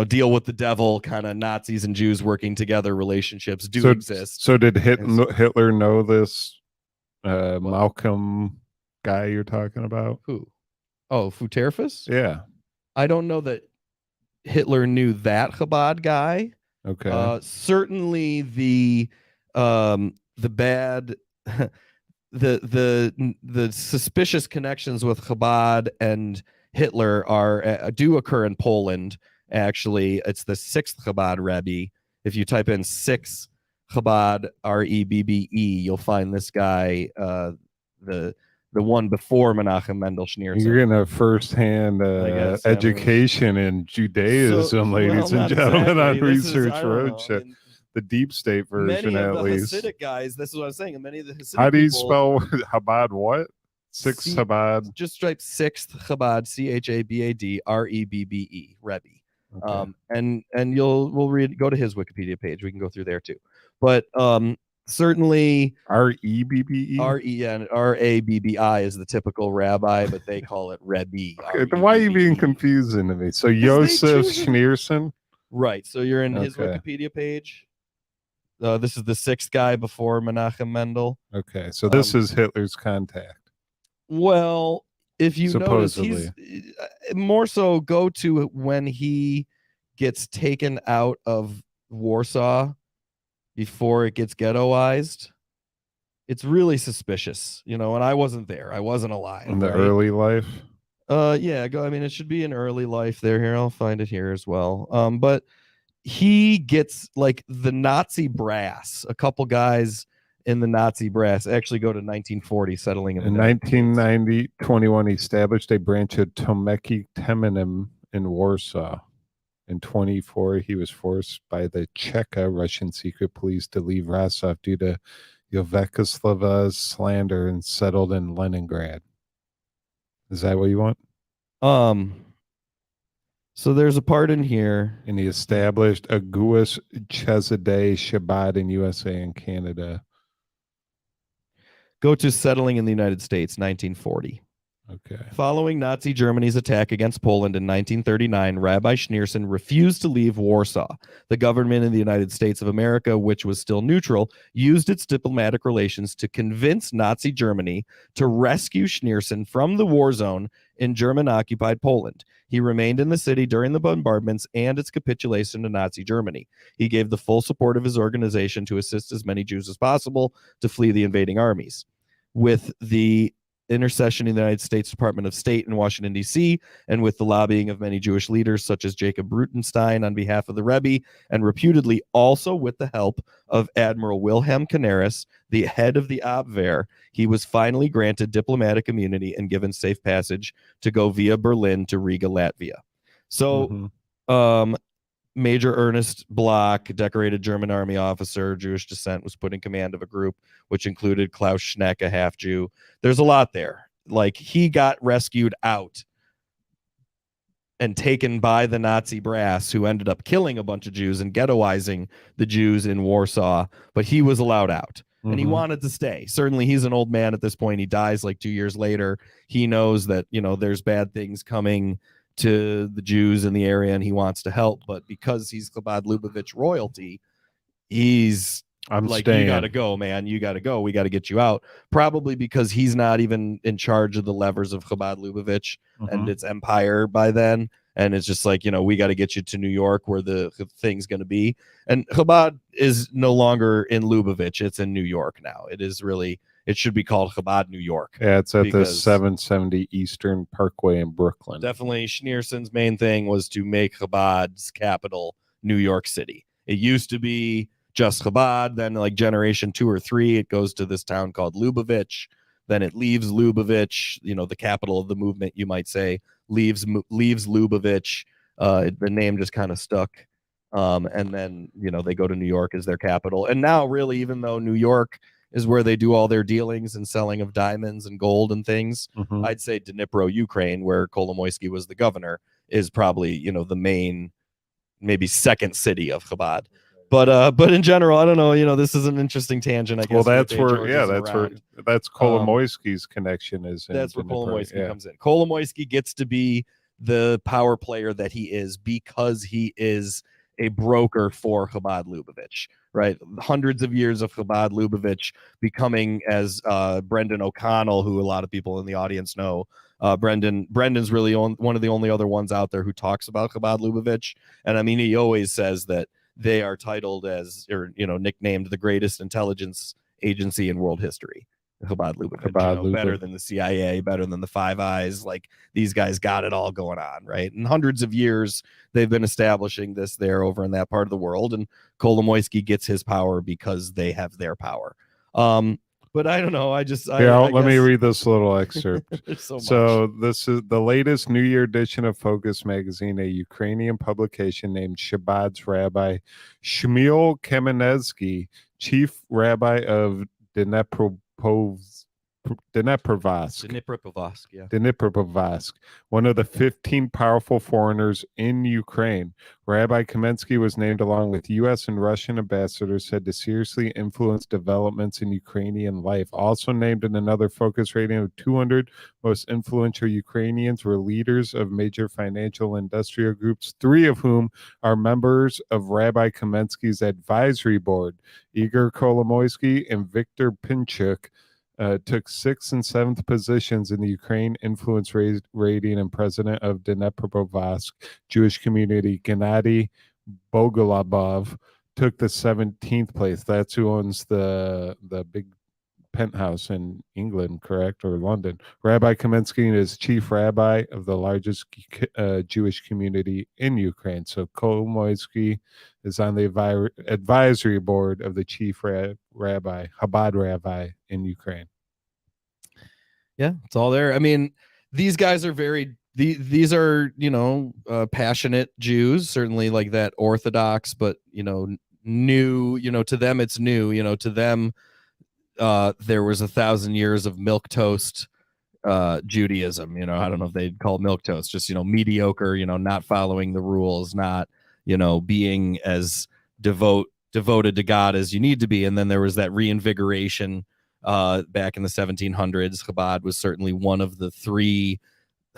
deal with the devil kind of Nazis and Jews working together relationships do exist. So did Hitler know this Malcolm guy you're talking about? Who? Oh, Futerfus? Yeah. I don't know that Hitler knew that Chabad guy. Okay. Certainly the bad the suspicious connections with Chabad and Hitler do occur in Poland. Actually, it's the 6th Chabad Rebbe. If you type in 6 Chabad Rebbe, you'll find this guy, the one before Menachem Mendel Schneerson. You're getting a first-hand education in Judaism, ladies and gentlemen, on Research Roadshow. The deep state version, many at of the least. Hasidic guys, this is what I'm saying. And many of the Hasidic How do you people, spell Chabad? What? 6 Chabad. Just type 6th Chabad, Chabad Rebbe, Rebbe. Okay. And we'll go to his Wikipedia page. We can go through there too. But certainly Rebbe. Rabbi is the typical rabbi, but they call it Rebbe. Okay, then why are you being confusing to me? So Joseph Schneerson, right? So you're in his Wikipedia page. This is the 6th guy before Menachem Mendel. Okay, so this is Hitler's contact. Well, if you supposedly notice, he's more so go to when he gets taken out of Warsaw before it gets ghettoized. It's really suspicious, and I wasn't there. I wasn't alive. In the early life? Yeah, go. I mean, it should be in early life there. Here, I'll find it here as well. But he gets like the Nazi brass. A couple guys in the Nazi brass actually go to 1940, settling in 1990, 21 established a branch of Tomeki Temenem in Warsaw. In 24, he was forced by the Cheka Russian secret police to leave Rostov due to Yevgeslava's slander and settled in Leningrad. Is that what you want? So there's a part in here. And he established a Guas Chezaday Shabbat in USA and Canada. Go to settling in the United States, 1940. Okay. Following Nazi Germany's attack against Poland in 1939, Rabbi Schneerson refused to leave Warsaw. The government in the United States of America, which was still neutral, used its diplomatic relations to convince Nazi Germany to rescue Schneerson from the war zone in German-occupied Poland. He remained in the city during the bombardments and its capitulation to Nazi Germany. He gave the full support of his organization to assist as many Jews as possible to flee the invading armies. With the intercession in the United States Department of State in Washington, D.C., and with the lobbying of many Jewish leaders such as Jacob Rutenstein on behalf of the Rebbe, and reputedly also with the help of Admiral Wilhelm Canaris, the head of the Abwehr, he was finally granted diplomatic immunity and given safe passage to go via Berlin to Riga, Latvia. So, Major Ernest Bloch, decorated German army officer, Jewish descent, was put in command of a group which included Klaus Schneck, a half-Jew. There's a lot there. Like, he got rescued out and taken by the Nazi brass, who ended up killing a bunch of Jews and ghettoizing the Jews in Warsaw, but he was allowed out. And he wanted to stay. Certainly, he's an old man at this point. He dies like 2 years later. He knows that, there's bad things coming to the Jews in the area, and he wants to help. But because he's Chabad Lubavitch royalty, he's staying. You got to go, man. You got to go. We got to get you out. Probably because he's not even in charge of the levers of Chabad Lubavitch and its empire by then. And it's just like, we got to get you to New York where the thing's going to be. And Chabad is no longer in Lubavitch. It's in New York now. It should be called Chabad New York. Yeah, it's at the 770 Eastern Parkway in Brooklyn. Definitely Schneerson's main thing was to make Chabad's capital New York City. It used to be just Chabad. Then like generation 2 or 3, it goes to this town called Lubavitch. Then it leaves Lubavitch, the capital of the movement, you might say, leaves Lubavitch. The name just kind of stuck. And then, they go to New York as their capital. And now really, even though New York is where they do all their dealings and selling of diamonds and gold and things, I'd say Dnipro, Ukraine, where Kolomoisky was the governor, is probably, the main, maybe second city of Chabad. but in general, I don't know. This is an interesting tangent, I guess. Well, for the that's day where, George yeah, isn't that's where, around. that's Kolomoisky's connection is. That's where Kolomoisky yeah. comes in. Kolomoisky gets to be the power player that he is because he is a broker for Chabad Lubavitch, right? Hundreds of years of Chabad Lubavitch becoming, as Brendan O'Connell, who a lot of people in the audience know. Brendan's really one of the only other ones out there who talks about Chabad Lubavitch. And I mean, he always says that they are titled as, or, nicknamed the greatest intelligence agency in world history. Chabad Lubavitch, better than the CIA, better than the Five Eyes. Like, these guys got it all going on, right? And hundreds of years they've been establishing this there over in that part of the world, and Kolomoisky gets his power because they have their power. But I don't know. Let me read this little excerpt. so this is the latest New Year edition of Focus magazine, a Ukrainian publication named Shabbat's Rabbi Shmuel Kamenetsky, chief rabbi of Dnipropetrovsk, one of the 15 powerful foreigners in Ukraine. Rabbi Kamenetsky was named along with U.S. and Russian ambassadors said to seriously influence developments in Ukrainian life. Also named in another focus rating of 200 most influential Ukrainians were leaders of major financial industrial groups, 3 of whom are members of Rabbi Kamenetsky's advisory board. Igor Kolomoisky and Viktor Pinchuk took 6th and 7th positions in the Ukraine influence rating, and president of Dnipropetrovsk Jewish community, Gennady Bogolabov, took the 17th place. That's who owns the big penthouse in England, correct? Or London. Rabbi Kamenetsky is chief rabbi of the largest Jewish community in Ukraine. So Kolomoisky is on the advisory board of the chief rabbi, Chabad rabbi in Ukraine. Yeah, it's all there. I mean, these guys are these are, passionate Jews, certainly like that Orthodox, but, new, to them, it's new, to them, there was 1,000 years of milquetoast Judaism. I don't know if they'd call it milquetoast, just, mediocre, not following the rules, not, being as devoted to God as you need to be. And then there was that reinvigoration back in the 1700s. Chabad was certainly one of the 3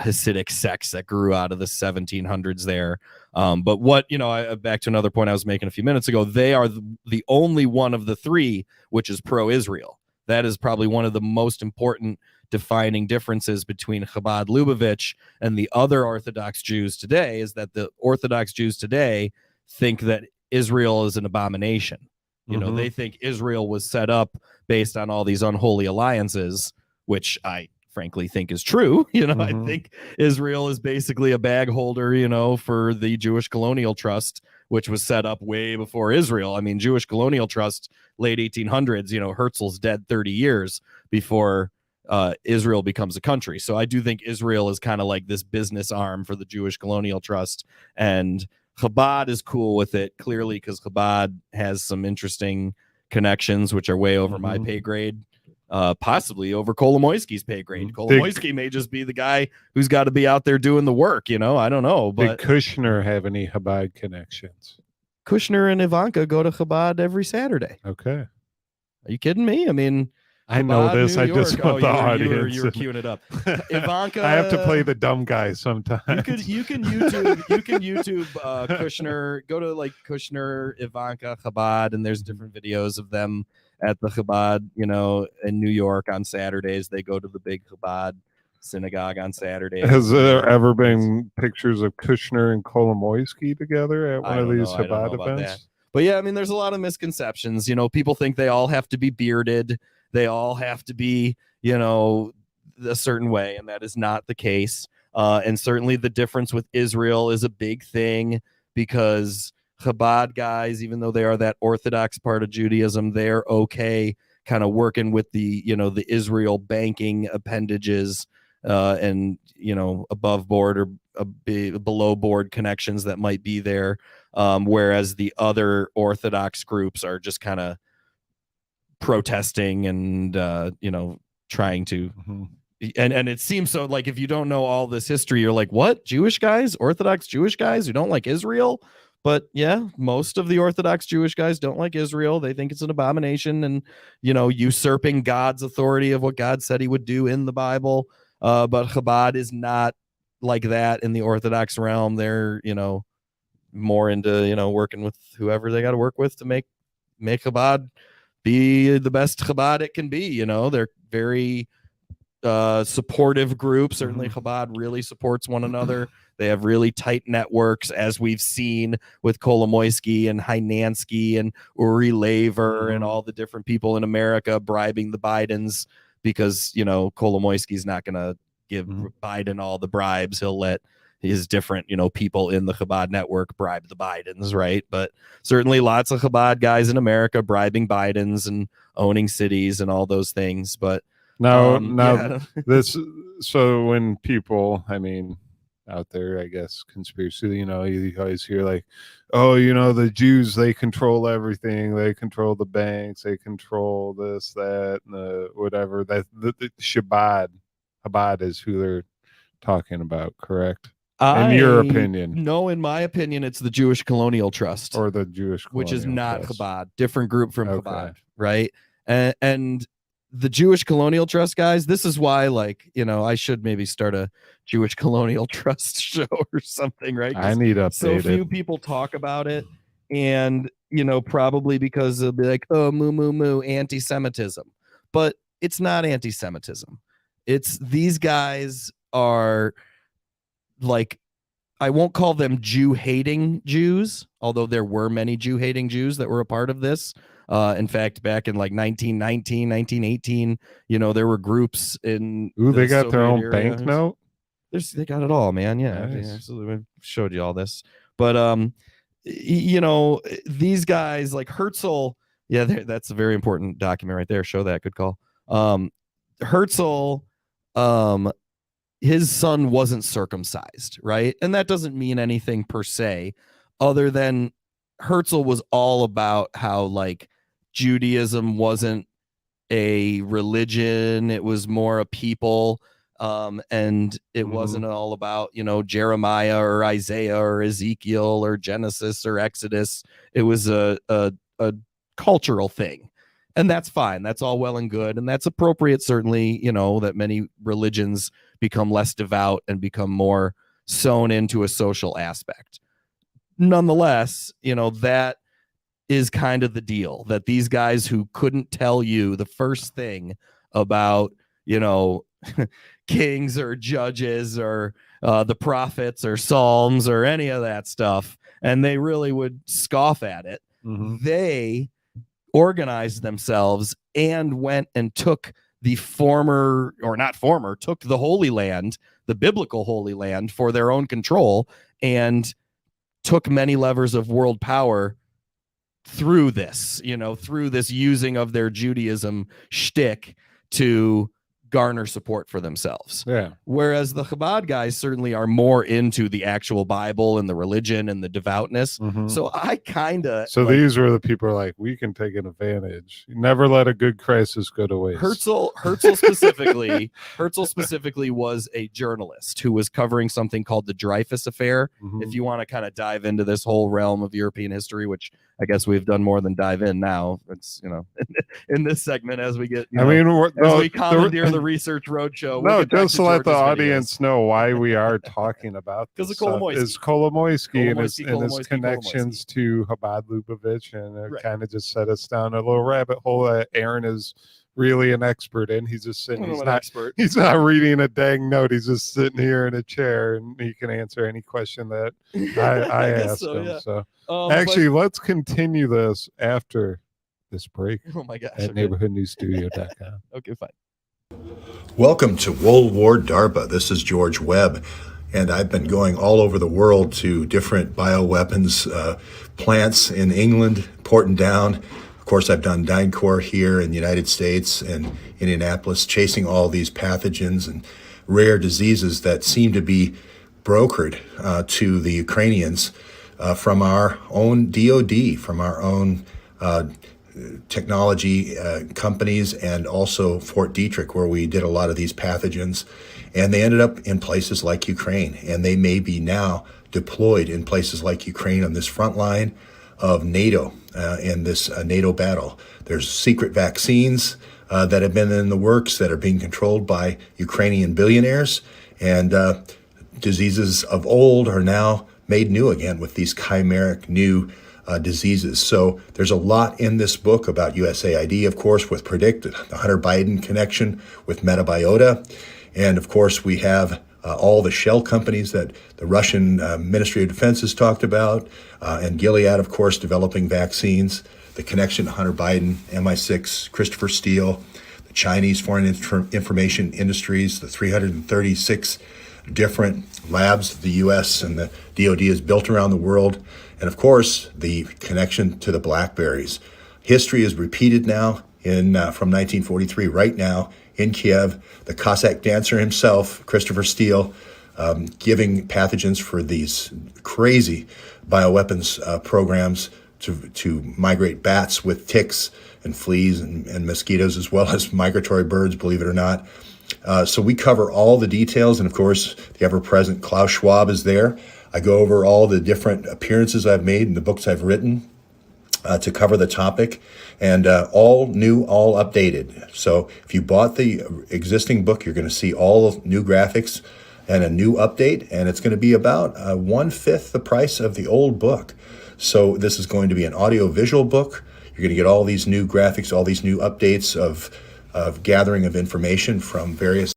Hasidic sects that grew out of the 1700s there. But what, back to another point I was making a few minutes ago, they are the only one of the 3 which is pro-Israel. That is probably one of the most important defining differences between Chabad Lubavitch and the other Orthodox Jews today, is that the Orthodox Jews today think that Israel is an abomination. They think Israel was set up based on all these unholy alliances, which I frankly think is true. I think Israel is basically a bag holder, for the Jewish Colonial Trust, which was set up way before Israel. I mean, Jewish Colonial Trust, late 1800s, Herzl's dead 30 years before Israel becomes a country. So I do think Israel is kind of like this business arm for the Jewish Colonial Trust, and Chabad is cool with it, clearly, because Chabad has some interesting connections, which are way over my pay grade, possibly over Kolomoisky's pay grade. Kolomoisky may just be the guy who's got to be out there doing the work, I don't know. But did Kushner have any Chabad connections? Kushner and Ivanka go to Chabad every Saturday. Okay. Are you kidding me? I mean, I know this. I just want the audience. You were queuing it up. Ivanka. I have to play the dumb guy sometimes. You can YouTube Kushner. Go to like Kushner, Ivanka, Chabad, and there's different videos of them at the Chabad, in New York on Saturdays. They go to the big Chabad synagogue on Saturdays. Has there ever been pictures of Kushner and Kolomoisky together at one of these Chabad events? But yeah, I mean, there's a lot of misconceptions. People think they all have to be bearded. They all have to be, a certain way, and that is not the case. And certainly the difference with Israel is a big thing, because Chabad guys, even though they are that Orthodox part of Judaism, they're okay kind of working with the, the Israel banking appendages and, above board or below board connections that might be there. Whereas the other Orthodox groups are just kind of protesting and trying to and it seems so, like, if you don't know all this history, you're like, what? Jewish guys, Orthodox Jewish guys who don't like Israel? But yeah, most of the Orthodox Jewish guys don't like Israel. They think it's an abomination and, usurping God's authority of what God said he would do in the Bible. But Chabad is not like that in the Orthodox realm. They're, more into, working with whoever they got to work with to make Chabad be the best Chabad it can be. They're very supportive group. Certainly Chabad really supports one another. They have really tight networks, as we've seen with Kolomoisky and Hynansky and Uri Lever and all the different people in America bribing the Bidens because, Kolomoisky's not going to give Biden all the bribes. He'll let his different, people in the Chabad network bribe the Bidens, right? But certainly lots of Chabad guys in America bribing Bidens and owning cities and all those things. But now yeah. this, so when people, out there, I guess, conspiracy, you always hear like, oh, the Jews, they control everything. They control the banks. They control this, that, and whatever. That the Chabad is who they're talking about, correct? In your opinion? No, in my opinion, it's the Jewish Colonial Trust. Or the Jewish Colonial which is not Trust. Chabad. Different group from Chabad, right? And the Jewish Colonial Trust guys, this is why, I should maybe start a Jewish Colonial Trust show or something, right? I need updated. So few people talk about it, and probably because they'll be like, oh, moo, anti-Semitism. But it's not anti-Semitism. It's these guys are I won't call them Jew-hating Jews, although there were many Jew-hating Jews that were a part of this. In fact, back in 1919, 1918, there were groups in. They got their own banknote. They got it all, man. Yeah, nice. Absolutely. I showed you all this, but these guys like Herzl. Yeah, that's a very important document right there. Show that. Good call. Herzl, his son wasn't circumcised, right? And that doesn't mean anything per se, other than Herzl was all about how Judaism wasn't a religion, it was more a people, and it wasn't all about Jeremiah or Isaiah or Ezekiel or Genesis or Exodus. It was a cultural thing, and that's fine. That's all well and good, and that's appropriate. Certainly, that many religions become less devout and become more sewn into a social aspect. Nonetheless, that is kind of the deal, that these guys who couldn't tell you the first thing about, kings or judges or the prophets or psalms or any of that stuff, and they really would scoff at it. They organized themselves and went and took the took the Holy Land, the biblical Holy Land, for their own control, and took many levers of world power through this, through this using of their Judaism shtick to garner support for themselves. Yeah. Whereas the Chabad guys certainly are more into the actual Bible and the religion and the devoutness. So I kind of. So these are the people who are like, we can take an advantage. Never let a good crisis go to waste. Herzl specifically was a journalist who was covering something called the Dreyfus Affair. If you want to kind of dive into this whole realm of European history, which I guess we've done more than dive in now. It's, in this segment as we get, we commandeer the Research Roadshow. No, just to let the audience know why we are talking about this. Because is Kolomoisky and his connections to Chabad Lubavitch, and it kind of just set us down a little rabbit hole that Aaron is really an expert in. He's just sitting. He's not reading a dang note. He's just sitting here in a chair, and he can answer any question that I ask him. Yeah. So actually, let's continue this after this break. Oh my gosh! At neighborhoodnewsstudio.com. Okay, fine. Welcome to World War DARPA. This is George Webb, and I've been going all over the world to different bioweapons plants in England, Porton Down. Of course, I've done DynCorp here in the United States and Indianapolis, chasing all these pathogens and rare diseases that seem to be brokered to the Ukrainians from our own DOD, from our own technology companies, and also Fort Detrick, where we did a lot of these pathogens. And they ended up in places like Ukraine, and they may be now deployed in places like Ukraine on this front line of NATO in this NATO battle. There's secret vaccines that have been in the works that are being controlled by Ukrainian billionaires, and diseases of old are now made new again with these chimeric new diseases. So there's a lot in this book about USAID, of course, with Predict, the Hunter Biden connection with Metabiota. And of course, we have all the shell companies that the Russian Ministry of Defense has talked about, and Gilead, of course, developing vaccines, the connection to Hunter Biden, MI6, Christopher Steele, the Chinese Foreign Information Industries, the 336 different labs the U.S. and the DoD has built around the world, and of course, the connection to the Blackberries. History is repeated now from 1943, right now in Kiev, the Cossack dancer himself, Christopher Steele, giving pathogens for these crazy bioweapons programs to migrate bats with ticks and fleas and mosquitoes, as well as migratory birds, believe it or not. So we cover all the details, and of course, the ever-present Klaus Schwab is there. I go over all the different appearances I've made and the books I've written to cover the topic, and all new, all updated. So if you bought the existing book, you're going to see all new graphics and a new update, and it's going to be about 1/5 the price of the old book. So this is going to be an audio-visual book. You're going to get all these new graphics, all these new updates of gathering of information from various.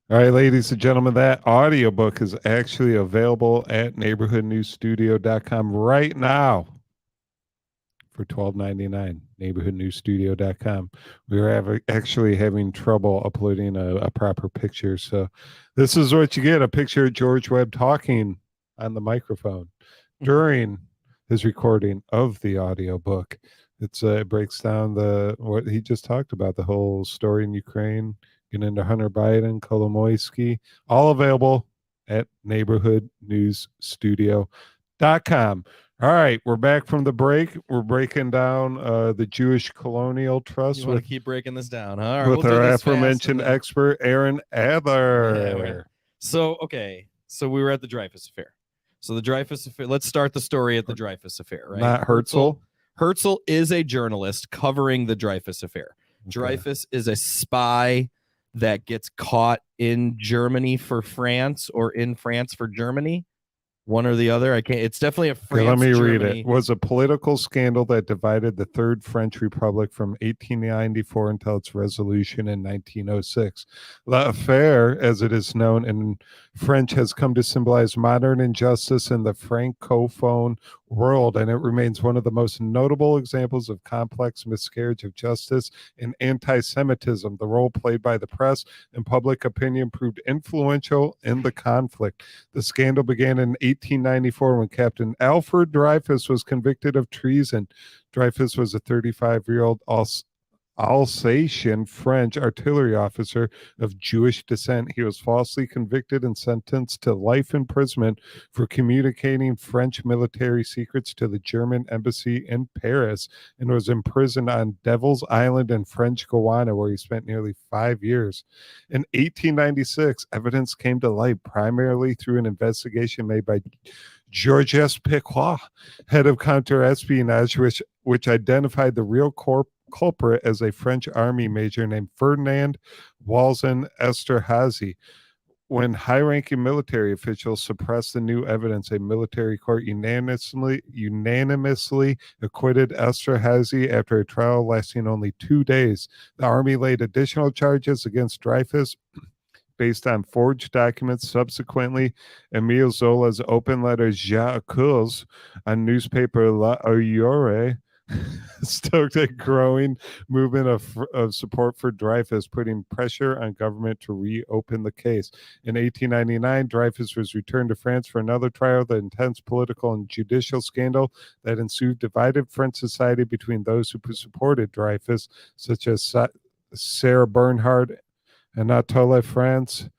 All right, ladies and gentlemen, that audiobook is actually available at neighborhoodnewsstudio.com right now for $12.99. neighborhoodnewsstudio.com. We were actually having trouble uploading a proper picture. So this is what you get, a picture of George Webb talking on the microphone during his recording of the audiobook. It breaks down what he just talked about, the whole story in Ukraine, getting into Hunter Biden, Kolomoisky, all available at neighborhoodnewsstudio.com. All right, we're back from the break. We're breaking down the Jewish Colonial Trust. You want to keep breaking this down, huh? All right, with we'll do our this fast aforementioned and then- expert, Aaron Adler. Yeah, so we were at the Dreyfus Affair. So the Dreyfus Affair, let's start the story at the Dreyfus Affair, right? Not Herzl. Herzl is a journalist covering the Dreyfus Affair. Okay. Dreyfus is a spy that gets caught in Germany for France or in France for Germany. One or the other. I can't. It's definitely a France. Okay, let me Germany. read it. Was a political scandal that divided the Third French Republic from 1894 until its resolution in 1906. L'affaire, as it is known in French, has come to symbolize modern injustice in the Francophone world, and it remains one of the most notable examples of complex miscarriage of justice and anti-Semitism. The role played by the press and public opinion proved influential in the conflict. The scandal began in 1894 when Captain Alfred Dreyfus was convicted of treason. Dreyfus was a 35-year-old Alsatian French artillery officer of Jewish descent. He was falsely convicted and sentenced to life imprisonment for communicating French military secrets to the German embassy in Paris, and was imprisoned on Devil's Island in French Guiana, where he spent nearly 5 years. In 1896, evidence came to light primarily through an investigation made by Georges Picquois, head of counter-espionage, which identified the real culprit as a French army major named Ferdinand Walzen Esterhazy. When high-ranking military officials suppressed the new evidence, a military court unanimously acquitted Esterhazy after a trial lasting only 2 days. The army laid additional charges against Dreyfus based on forged documents. Subsequently, Emile Zola's open letter J'accuse on newspaper La Aurore stoked a growing movement of support for Dreyfus, putting pressure on government to reopen the case. In 1899, Dreyfus was returned to France for another trial. The intense political and judicial scandal that ensued divided French society between those who supported Dreyfus, such as Sarah Bernhardt, Anatole France,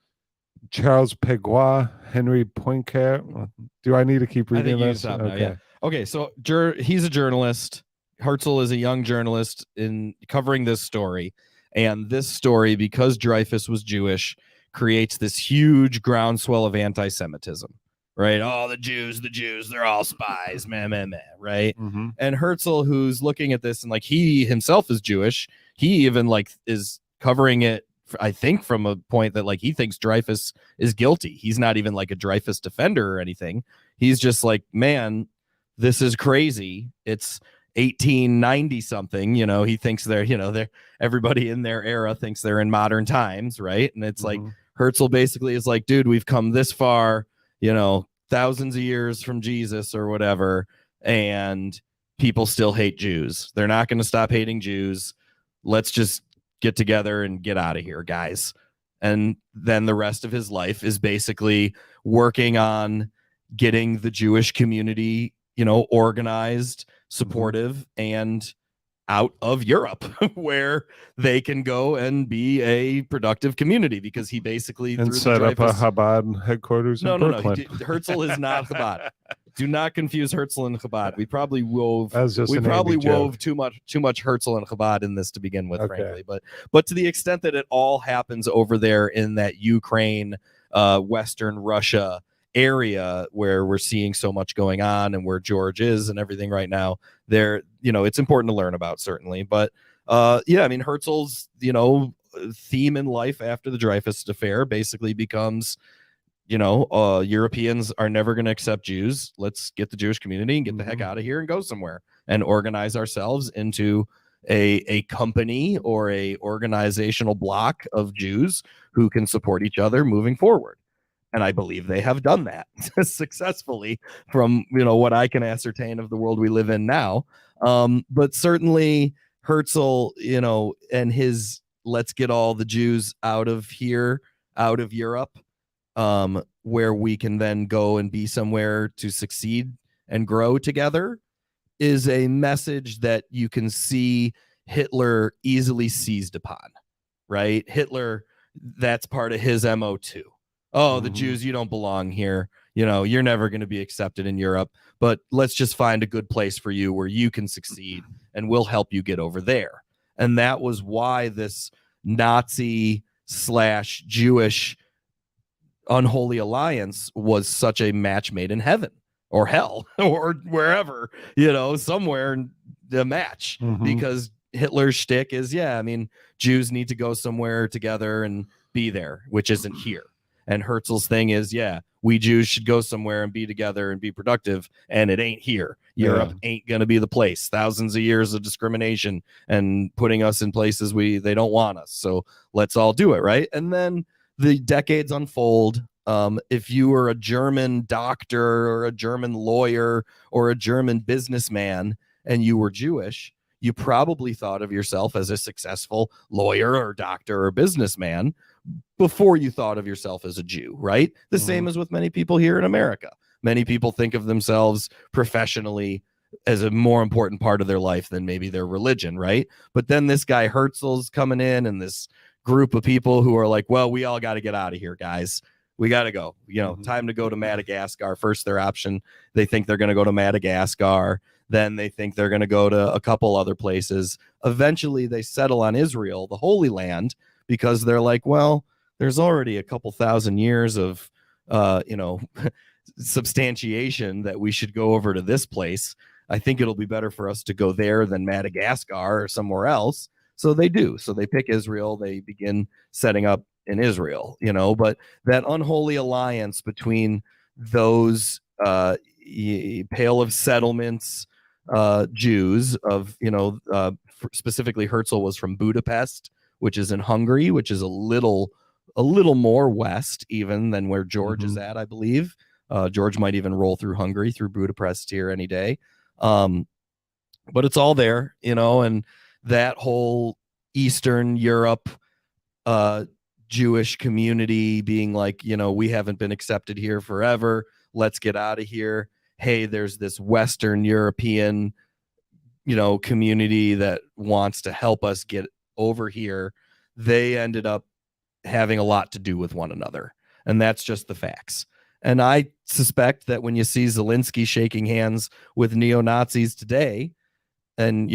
Charles Pegua, Henry Poincaré. Do I need to keep reading this? Okay. Now, yeah. Okay, so he's a journalist. Herzl is a young journalist in covering this story. And this story, because Dreyfus was Jewish, creates this huge groundswell of anti-Semitism, right? Oh, the Jews, they're all spies, man, right? Mm-hmm. And Herzl, who's looking at this and like he himself is Jewish, he even like is covering it, I think, from a point that like he thinks Dreyfus is guilty. He's not even like a Dreyfus defender or anything. He's just like, man, this is crazy. It's 1890 something, he thinks they're everybody in their era thinks they're in modern times, right? And it's like Herzl basically is like, dude, we've come this far, thousands of years from Jesus or whatever, and people still hate Jews. They're not going to stop hating Jews. Let's just get together and get out of here, guys. And then the rest of his life is basically working on getting the Jewish community, organized, supportive, and out of Europe where they can go and be a productive community, because he basically and set up a Chabad headquarters in Brooklyn. No. Herzl is not Chabad. Do not confuse Herzl and Chabad. We probably wove too much Herzl and Chabad in this to begin with, frankly. But to the extent that it all happens over there in that Ukraine, Western Russia area where we're seeing so much going on and where George is and everything right now, there, it's important to learn about, certainly. But Herzl's, theme in life after the Dreyfus affair basically becomes, Europeans are never going to accept Jews. Let's get the Jewish community and get the heck out of here and go somewhere and organize ourselves into a company or a organizational block of Jews who can support each other moving forward. And I believe they have done that successfully from, what I can ascertain of the world we live in now. But certainly Herzl, and his let's get all the Jews out of here, out of Europe, where we can then go and be somewhere to succeed and grow together, is a message that you can see Hitler easily seized upon, right? Hitler, that's part of his MO too. Oh, the Jews, you don't belong here. You're never going to be accepted in Europe, but let's just find a good place for you where you can succeed and we'll help you get over there. And that was why this Nazi/Jewish unholy alliance was such a match made in heaven or hell or wherever, somewhere in the match, because Hitler's shtick is, Jews need to go somewhere together and be there, which isn't here. And Herzl's thing is, we Jews should go somewhere and be together and be productive, and it ain't here. Europe ain't going to be the place. Thousands of years of discrimination and putting us in places they don't want us. So let's all do it, right? And then the decades unfold. If you were a German doctor or a German lawyer or a German businessman and you were Jewish, you probably thought of yourself as a successful lawyer or doctor or businessman before you thought of yourself as a Jew, right? The same as with many people here in America. Many people think of themselves professionally as a more important part of their life than maybe their religion, right? But then this guy Herzl's coming in, and this group of people who are like, well, we all got to get out of here, guys. We got to go, time to go to Madagascar. First, their option, they think they're going to go to Madagascar. Then they think they're going to go to a couple other places. Eventually, they settle on Israel, the Holy Land, because they're like, well, there's already a couple thousand years of, substantiation that we should go over to this place. I think it'll be better for us to go there than Madagascar or somewhere else. So they do. So they pick Israel. They begin setting up in Israel, but that unholy alliance between those Pale of Settlements Jews of, specifically Herzl was from Budapest, which is in Hungary, which is a little more west even than where George is at, I believe. George might even roll through Hungary, through Budapest here any day. But it's all there, and that whole Eastern Europe Jewish community being like, we haven't been accepted here forever. Let's get out of here. Hey, there's this Western European, community that wants to help us get over here. They ended up having a lot to do with one another. And that's just the facts. And I suspect that when you see Zelensky shaking hands with neo-Nazis today, and,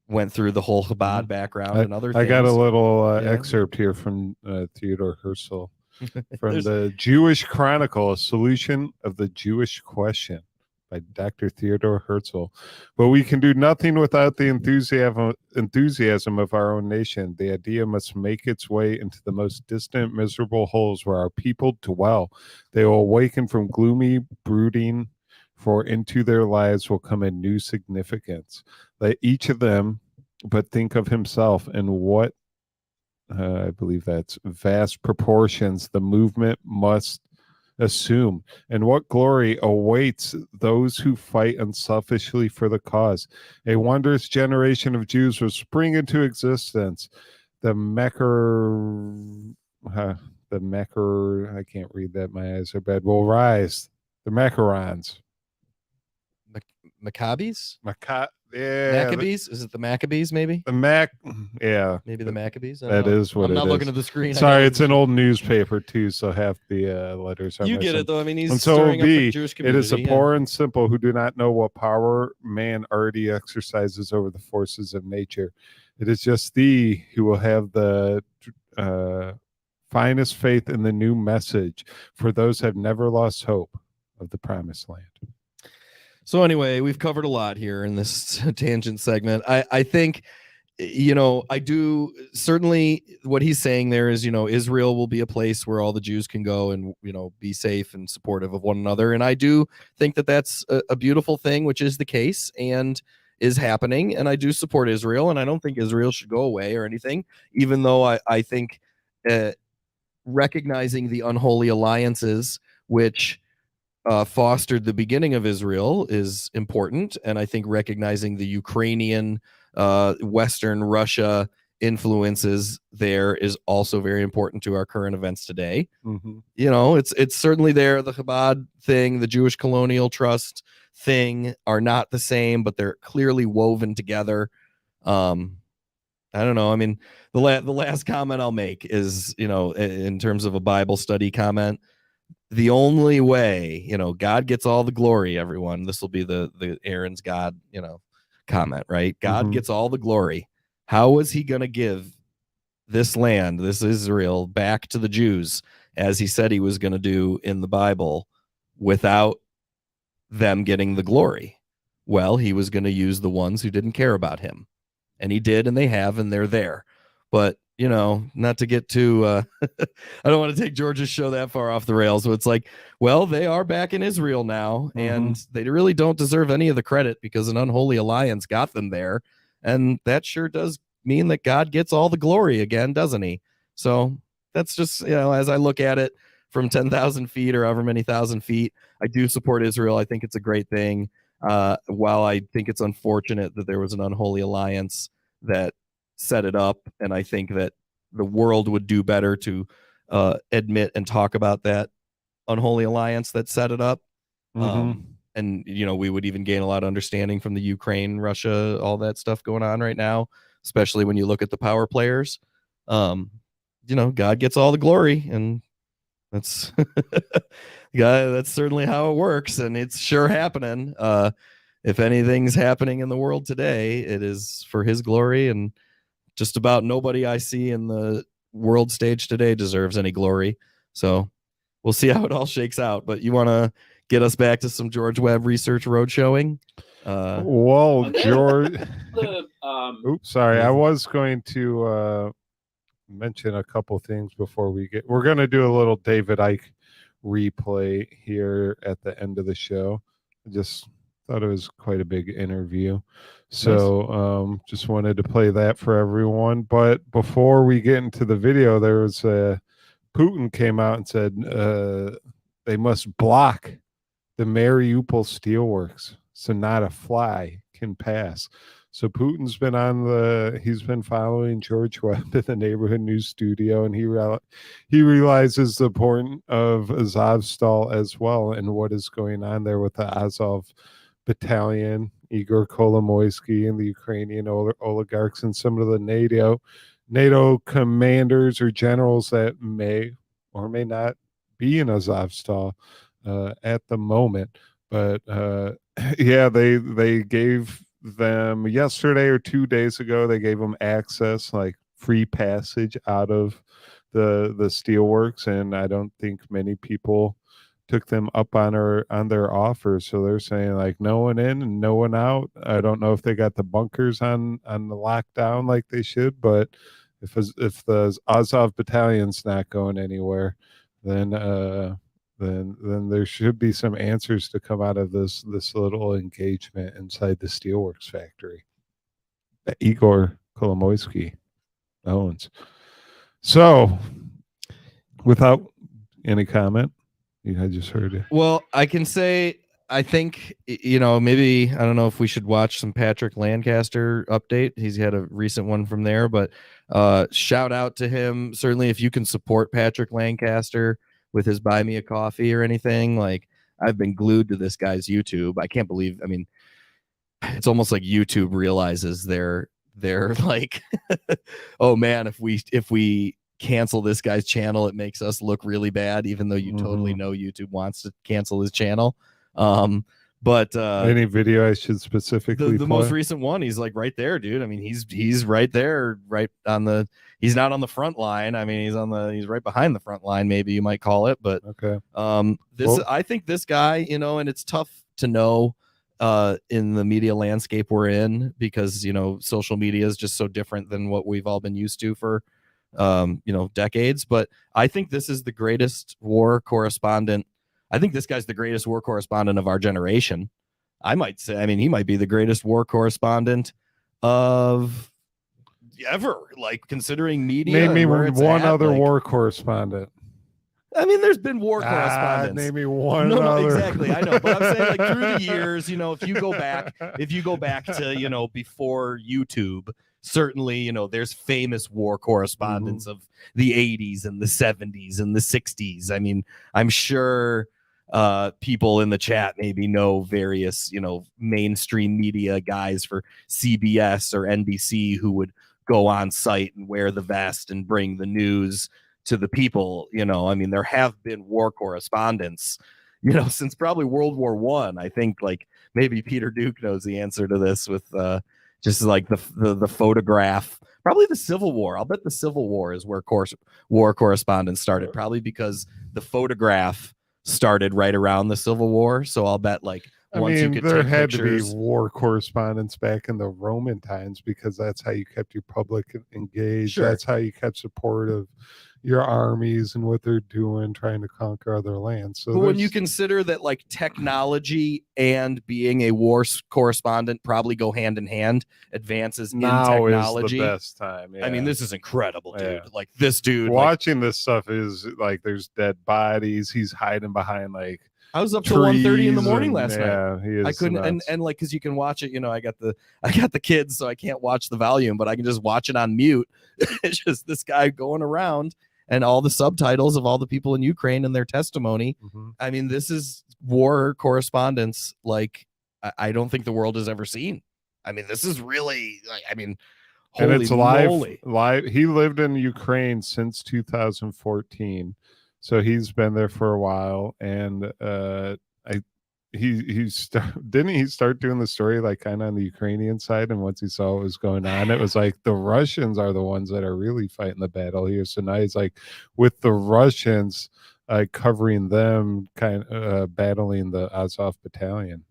went through the whole Chabad background and other I things. got a little Yeah. excerpt here from Theodore Herzl from There's- the Jewish Chronicle, a solution of the Jewish question by Dr. Theodore Herzl. But we can do nothing without the enthusiasm of our own nation. The idea must make its way into the most distant, miserable holes where our people dwell. They will awaken from gloomy brooding, for into their lives will come a new significance. Let each of them but think of himself and what I believe that's vast proportions the movement must assume, and what glory awaits those who fight unselfishly for the cause. A wondrous generation of Jews will spring into existence. The I can't read that, my eyes are bad, will rise. The Macarons. Maccabees? Yeah, Maccabees? Is it the Maccabees? Maybe. Yeah, Maybe the Maccabees. that is what I'm not it looking is. at the screen. I Sorry, know it's an old newspaper too, so half the letters are You get missing. it though. I mean, he's And so it stirring will up the be, Jewish it community. is the yeah. poor and simple who do not know what power man already exercises over the forces of nature. It is just thee who will have the finest faith in the new message, for those have never lost hope of the promised land. So anyway, we've covered a lot here in this tangent segment. I think, I do certainly what he's saying there is, Israel will be a place where all the Jews can go and, be safe and supportive of one another. And I do think that that's a beautiful thing, which is the case and is happening. And I do support Israel, and I don't think Israel should go away or anything, even though I think recognizing the unholy alliances, which fostered the beginning of Israel, is important. And I think recognizing the Ukrainian, Western Russia influences there is also very important to our current events today. Mm-hmm. It's certainly there. The Chabad thing, the Jewish Colonial Trust thing are not the same, but they're clearly woven together. I don't know. I mean, the last comment I'll make is, in terms of a Bible study comment, the only way, God gets all the glory, everyone. This will be the Aaron's God, comment, right? God gets all the glory. How was he going to give this land, this Israel, back to the Jews, as he said he was going to do in the Bible, without them getting the glory? Well, he was going to use the ones who didn't care about him. And he did, and they have, and they're there. But, not to get too, I don't want to take George's show that far off the rails. So it's like, well, they are back in Israel now, and they really don't deserve any of the credit because an unholy alliance got them there. And that sure does mean that God gets all the glory again, doesn't he? So that's just, as I look at it from 10,000 feet or however many thousand feet, I do support Israel. I think it's a great thing. While I think it's unfortunate that there was an unholy alliance that set it up, and I think that the world would do better to admit and talk about that unholy alliance that set it up. And we would even gain a lot of understanding from the Ukraine, Russia, all that stuff going on right now, especially when you look at the power players. God gets all the glory, and that's that's certainly how it works, and it's sure happening. If anything's happening in the world today, it is for his glory, and just about nobody I see in the world stage today deserves any glory. So we'll see how it all shakes out. But you want to get us back to some George Webb research road showing? Well, George. Oops, sorry. I Amazing. was going to mention a couple things before we're going to do a little David Icke replay here at the end of the show. I just thought it was quite a big interview. So just wanted to play that for everyone. But before we get into the video, there was Putin came out and said they must block the Mariupol steelworks so not a fly can pass. So Putin's been he's been following George Webb at the Neighborhood News Studio, and he realizes the importance of Azovstal as well and what is going on there with the Azov Battalion, Igor Kolomoisky, and the Ukrainian oligarchs, and some of the NATO commanders or generals that may or may not be in Azovstal at the moment. But yeah, they gave them yesterday or 2 days ago. They gave them access, like free passage out of the steelworks, and I don't think many people took them up on their offers. So they're saying like no one in and no one out. I don't know if they got the bunkers on the lockdown like they should, but if the Azov battalion's not going anywhere, then there should be some answers to come out of this little engagement inside the steelworks factory that Igor Kolomoisky owns. So, without any comment, I just heard it. Well, I can say, I think, maybe, I don't know if we should watch some Patrick Lancaster update. He's had a recent one from there, but shout out to him. Certainly, if you can support Patrick Lancaster with his buy me a coffee or anything, like I've been glued to this guy's YouTube. I can't believe, I mean, it's almost like YouTube realizes they're like, oh man, if we cancel this guy's channel, it makes us look really bad, even though you totally know YouTube wants to cancel his channel. But any video I should specifically the most recent one, he's like right there, dude. I mean, he's right there, right on the, he's not on the front line. I mean, he's right behind the front line, maybe you might call it. But okay. I think this guy, and it's tough to know in the media landscape we're in, because social media is just so different than what we've all been used to for decades. But I think this is the greatest war correspondent. I think this guy's the greatest war correspondent of our generation. I might say, I mean, he might be the greatest war correspondent of ever, like considering media. Name me one other war correspondent. I mean, there's been war correspondents. Name me one. No, exactly. I know, but I'm saying, like, through the years, if you go back to, before YouTube, certainly, there's famous war correspondents of the 80s and the 70s and the 60s. I mean, I'm sure people in the chat maybe know various, mainstream media guys for CBS or NBC who would go on site and wear the vest and bring the news to the people. I mean, there have been war correspondents, since probably World War One. I think, like, maybe Peter Duke knows the answer to this with just like the photograph. Probably the Civil War. I'll bet the Civil War is where war correspondence started, probably because the photograph started right around the Civil War. So I'll bet, like, you could there take had pictures. to be war correspondence back in the Roman times, because that's how you kept your public engaged. Sure. That's how you kept support of your armies and what they're doing, trying to conquer other lands. So but when you consider that, like, technology and being a war correspondent probably go hand in hand, advances in technology is the best time. Yeah. I mean, this is incredible, dude. Yeah. Like, this dude watching this stuff is like, there's dead bodies. He's hiding behind, like, I was up till 1:30 in the morning last night. Yeah, he is. I couldn't, and like, because you can watch it. I got the kids, so I can't watch the volume, but I can just watch it on mute. It's just this guy going around, and all the subtitles of all the people in Ukraine and their testimony. I mean, this is war correspondence like I don't think the world has ever seen. I mean, this is really, I mean, holy and it's moly. live. He lived in Ukraine since 2014. So he's been there for a while, and he didn't he start doing the story, like, kind of on the Ukrainian side, and once he saw what was going on, it was like the Russians are the ones that are really fighting the battle here. So now he's like with the Russians, covering them, kind of battling the Azov battalion.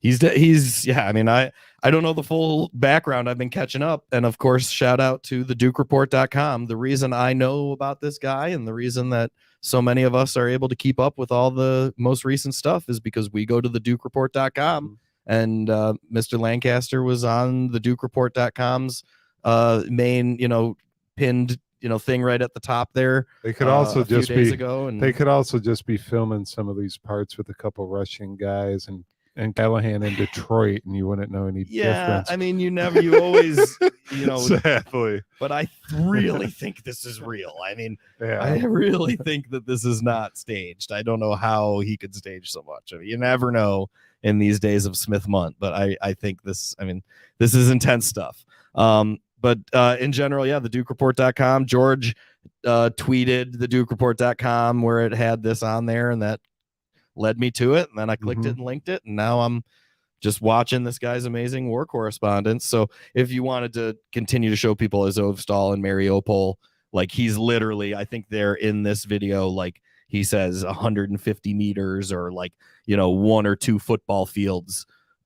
He's yeah, I mean, I don't know the full background. I've been catching up. And of course, shout out to the DukeReport.com. The reason I know about this guy and the reason that so many of us are able to keep up with all the most recent stuff is because we go to the DukeReport.com, and Mr. Lancaster was on the DukeReport.com's main, pinned thing right at the top there. They could also just days ago, and they could also just be filming some of these parts with a couple Russian guys and Callahan in Detroit, and you wouldn't know any difference. I mean, you always, sadly. But I really think this is real. I mean, yeah. I really think that this is not staged. I don't know how he could stage so much. I mean, you never know in these days of Smith Munt, but I think this is intense stuff. But in general, yeah, the DukeReport.com. George tweeted the DukeReport.com where it had this on there, and that led me to it, and then I clicked it and linked it, and now I'm just watching this guy's amazing war correspondence. So if you wanted to continue to show people Azovstal and Mariupol, like he's literally, I think they're in this video, like he says 150 meters or like, 1 or 2 football fields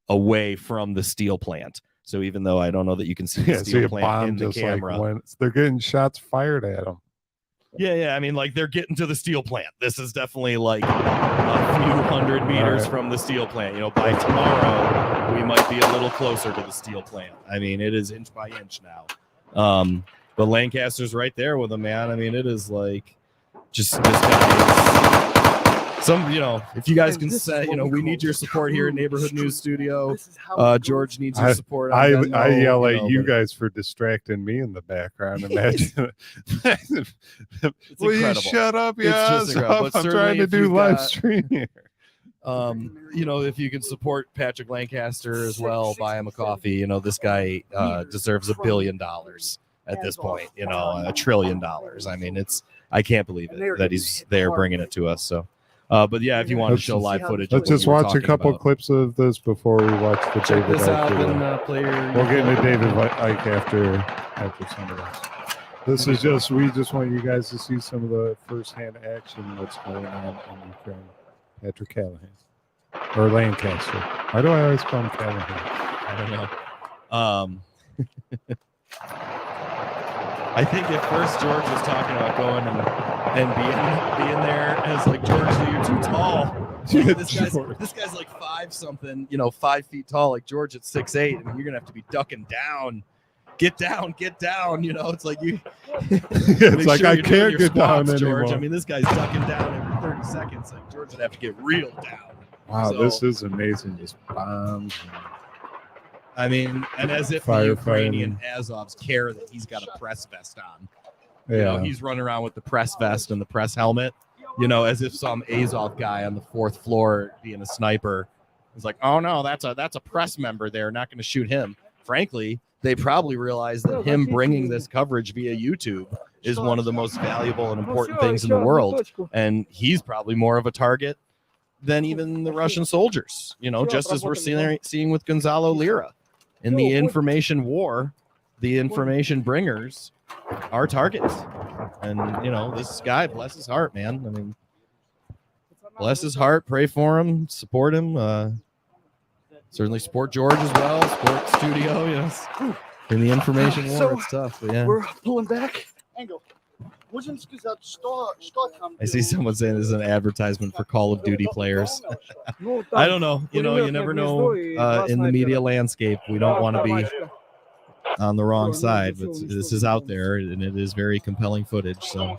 away from the steel plant. So even though I don't know that you can see the steel plant in the camera, like when they're getting shots fired at them. Yeah. I mean, like they're getting to the steel plant. This is definitely like a few hundred meters from the steel plant. By tomorrow, we might be a little closer to the steel plant. I mean, it is inch by inch now. But Lancaster's right there with him, man. I mean, it is like just this guy is if you guys can say, we need your support here at Neighborhood News Studio. George needs your support. I yell at you guys for distracting me in the background. Imagine. Will you shut up? Yeah, I'm trying to do live stream here. If you can support Patrick Lancaster as well, buy him a coffee. This guy deserves $1 billion at this point. $1 trillion. I mean, I can't believe it that he's there bringing it to us. So. But yeah, if you want to show live footage, let's just watch a couple clips of this before we watch the Check David this out. Icke. We'll get into David Icke after some of this. This is we just want you guys to see some of the firsthand action that's going on in Ukraine. Patrick Callahan or Lancaster. Why do I always call him Callahan? I don't know. I think at first George was talking about going and being there as like, George, you're too tall. This guy's like 5 something, 5 feet tall. Like George at 6'8". I mean, you're gonna have to be ducking down. Get down. It's like you. It's like I can't get down George. anymore. I mean, this guy's ducking down every 30 seconds. Like George would have to get real down. Wow, this is amazing. Just bombs. I mean, and as if the Ukrainian Azovs care that he's got a press vest on. He's running around with the press vest and the press helmet, as if some Azov guy on the 4th floor being a sniper is like, oh no, that's a press member there, not going to shoot him. Frankly, they probably realize that him bringing this coverage via YouTube is one of the most valuable and important things in the world. And he's probably more of a target than even the Russian soldiers, just as we're seeing with Gonzalo Lira. In the information war, the information bringers are targets. And, this guy, bless his heart, man. I mean, bless his heart. Pray for him. Support him. Certainly support George as well. Support Studio, yes. In the information war, it's tough. But yeah. We're pulling back. Angle. I see someone saying this is an advertisement for Call of Duty players. I don't know. You never know in the media landscape. We don't want to be on the wrong side, but this is out there, and it is very compelling footage. So.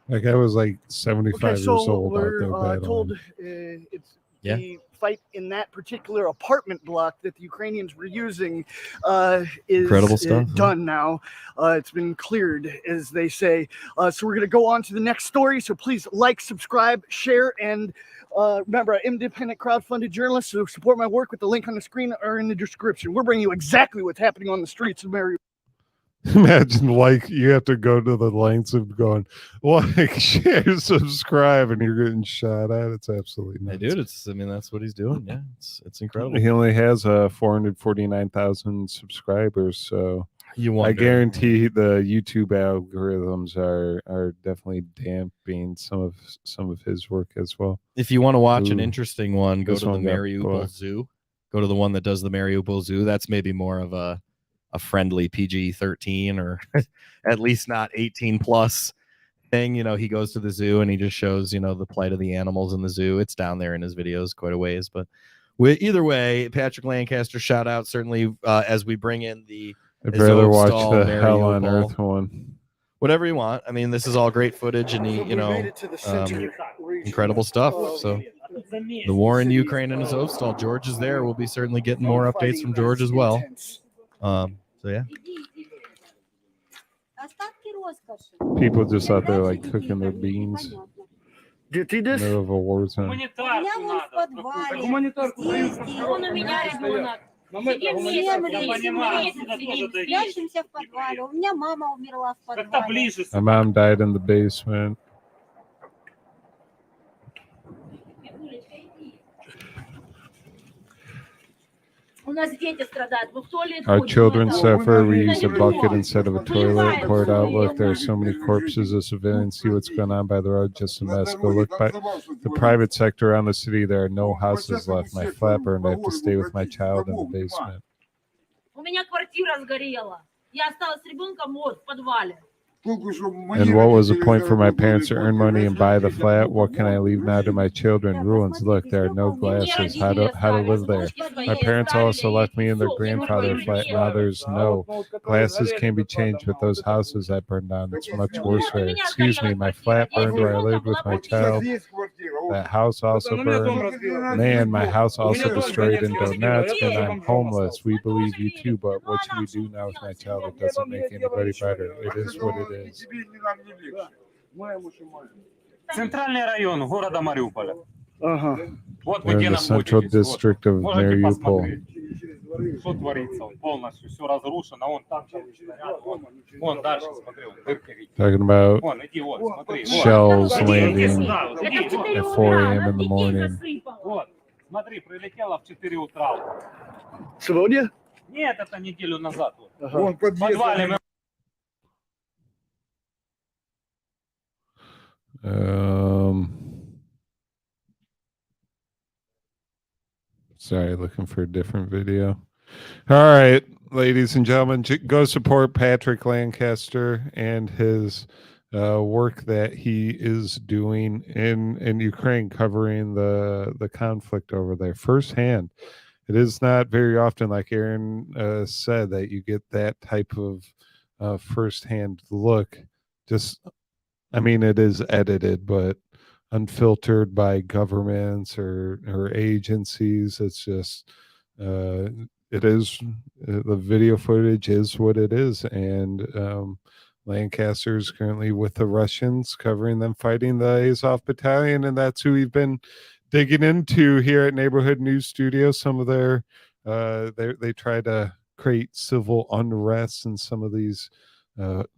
Like I was like 75 years old out there battling. Told it's the fight in that particular apartment block that the Ukrainians were using is incredible stuff, done now. It's been cleared, as they say. So we're going to go on to the next story. So please like, subscribe, share, and remember, I'm independent crowdfunded journalist, so support my work with the link on the screen or in the description. We're bringing you exactly what's happening on the streets of Mariupol. Imagine you have to go to the lengths of going like, share, subscribe, and you're getting shot at. It's absolutely nuts. Hey, dude, that's what he's doing. Yeah, it's incredible. He only has 449,000 subscribers, so I guarantee the YouTube algorithms are definitely damping some of his work as well. If you want to watch an interesting one, go to the Mariupol Zoo. Go to the one that does the Mariupol Zoo. That's maybe more of a friendly PG-13 or at least not 18 plus thing. He goes to the zoo and he just shows, the plight of the animals in the zoo. It's down there in his videos quite a ways, but either way, Patrick Lancaster, shout out certainly as we bring in the I'd rather watch the Hell on Earth one. Whatever you want. I mean, this is all great footage and incredible stuff. So the war in Ukraine and Azovstal, George is there. We'll be certainly getting more updates from George as well. So yeah. People just out there like cooking their beans in the middle of a war zone. My mom died in the basement. Our children suffer. We use a bucket instead of a toilet. Pour it out. Look, there are so many corpses of civilians. See what's going on by the road. Just a mess. Go look by the private sector around the city. There are no houses left. My flat burned. I have to stay with my child in the basement. And what was the point for my parents to earn money and buy the flat? What can I leave now to my children? Ruins. Look, there are no glasses. How to live there? My parents also left me in their grandfather flat. Now there's no glasses can be changed, but those houses that burned down, it's much worse there. Excuse me, my flat burned where I lived with my child. That house also burned. Man, my house also destroyed in Donetsk, and I'm homeless. We believe you too, but what should we do now with my child? It doesn't make anybody better. It is what it is. Центральный район города Мариуполя. Вот We're где in the central находитесь. district of Можете Mariupol. посмотреть, что творится. Полностью все разрушено. Вон там снаряд. Вон дальше, смотри, дырки видите. Talking about Вон, иди, вот, смотри. shells Вот. landing Иди, at 4 a.m. in the morning. Вот, смотри, прилетело в 4 утра. Сегодня? Нет, это неделю назад. Вот. Вон В подвале мы Sorry, looking for a different video. All right, ladies and gentlemen, go support Patrick Lancaster and his work that he is doing in Ukraine, covering the conflict over there firsthand. It is not very often, like Aaron said, that you get that type of firsthand look. Just, I mean, it is edited, but unfiltered by governments or agencies. It's just, it is, the video footage is what it is. And Lancaster is currently with the Russians, covering them fighting the Azov Battalion. And that's who we've been digging into here at Neighborhood News Studio. Some of their, they try to create civil unrest in some of these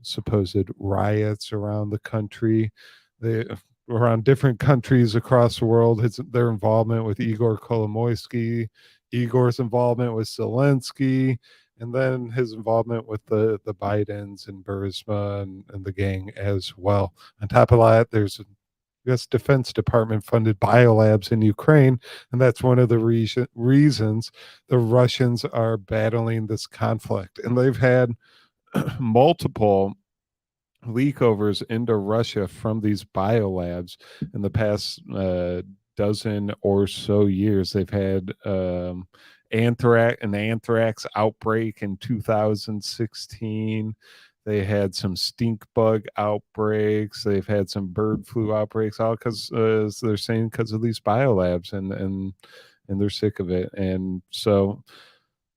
supposed riots around the country. They around different countries across the world. Their involvement with Igor Kolomoisky, Igor's involvement with Zelensky, and then his involvement with the Bidens and Burisma and the gang as well. On top of that, there's a U.S. Defense Department funded biolabs in Ukraine, and that's one of the reasons the Russians are battling this conflict. And they've had multiple leakovers into Russia from these biolabs in the past dozen or so years. They've had an anthrax outbreak in 2016. They had some stink bug outbreaks. They've had some bird flu outbreaks, all because they're saying because of these biolabs, and they're sick of it. And so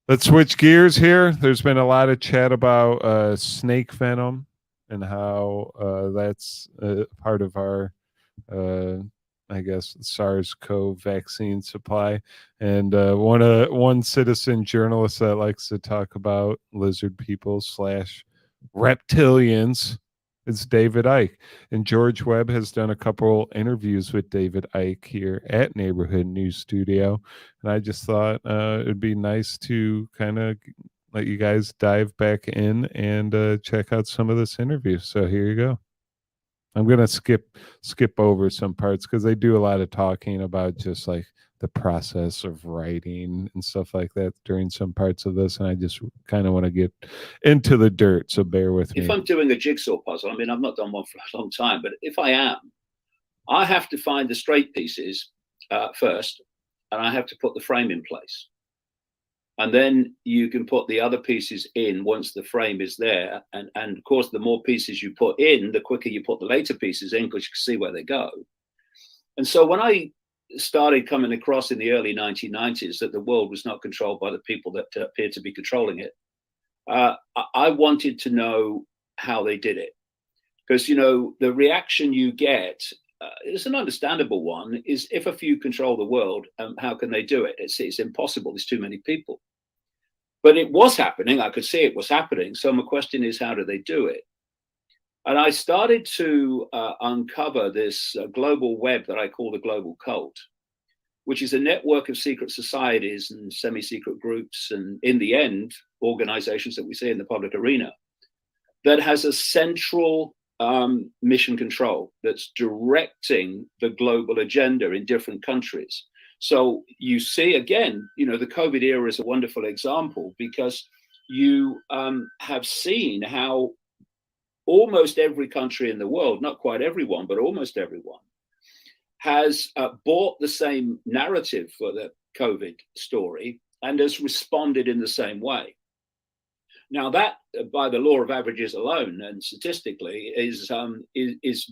let's switch gears here. There's been a lot of chat about snake venom and how that's part of our, I guess, SARS-CoV vaccine supply. And one citizen journalist that likes to talk about lizard people / reptilians is David Icke. And George Webb has done a couple interviews with David Icke here at Neighborhood News Studio. And I just thought it'd be nice to kind of let you guys dive back in and check out some of this interview. So here you go. I'm going to skip over some parts because they do a lot of talking about just like the process of writing and stuff like that during some parts of this. And I just kind of want to get into the dirt. So bear with me. If I'm doing a jigsaw puzzle, I mean, I've not done one for a long time, but if I am, I have to find the straight pieces first, and I have to put the frame in place. And then you can put the other pieces in once the frame is there. And of course, the more pieces you put in, the quicker you put the later pieces in, because you can see where they go. And so when I started coming across in the early 1990s that the world was not controlled by the people that appeared to be controlling it, I wanted to know how they did it. Because, you know, the reaction you get is an understandable one, is if a few control the world, how can they do it? It's impossible. There's too many people. But it was happening. I could see it was happening. So my question is, how do they do it? And I started to uncover this global web that I call the global cult, which is a network of secret societies and semi-secret groups, and in the end, organizations that we see in the public arena, that has a central mission control that's directing the global agenda in different countries. So you see, again, you know, the COVID era is a wonderful example, because you have seen how almost every country in the world, not quite everyone, but almost everyone, has bought the same narrative for the COVID story and has responded in the same way. Now that, by the law of averages alone and statistically, is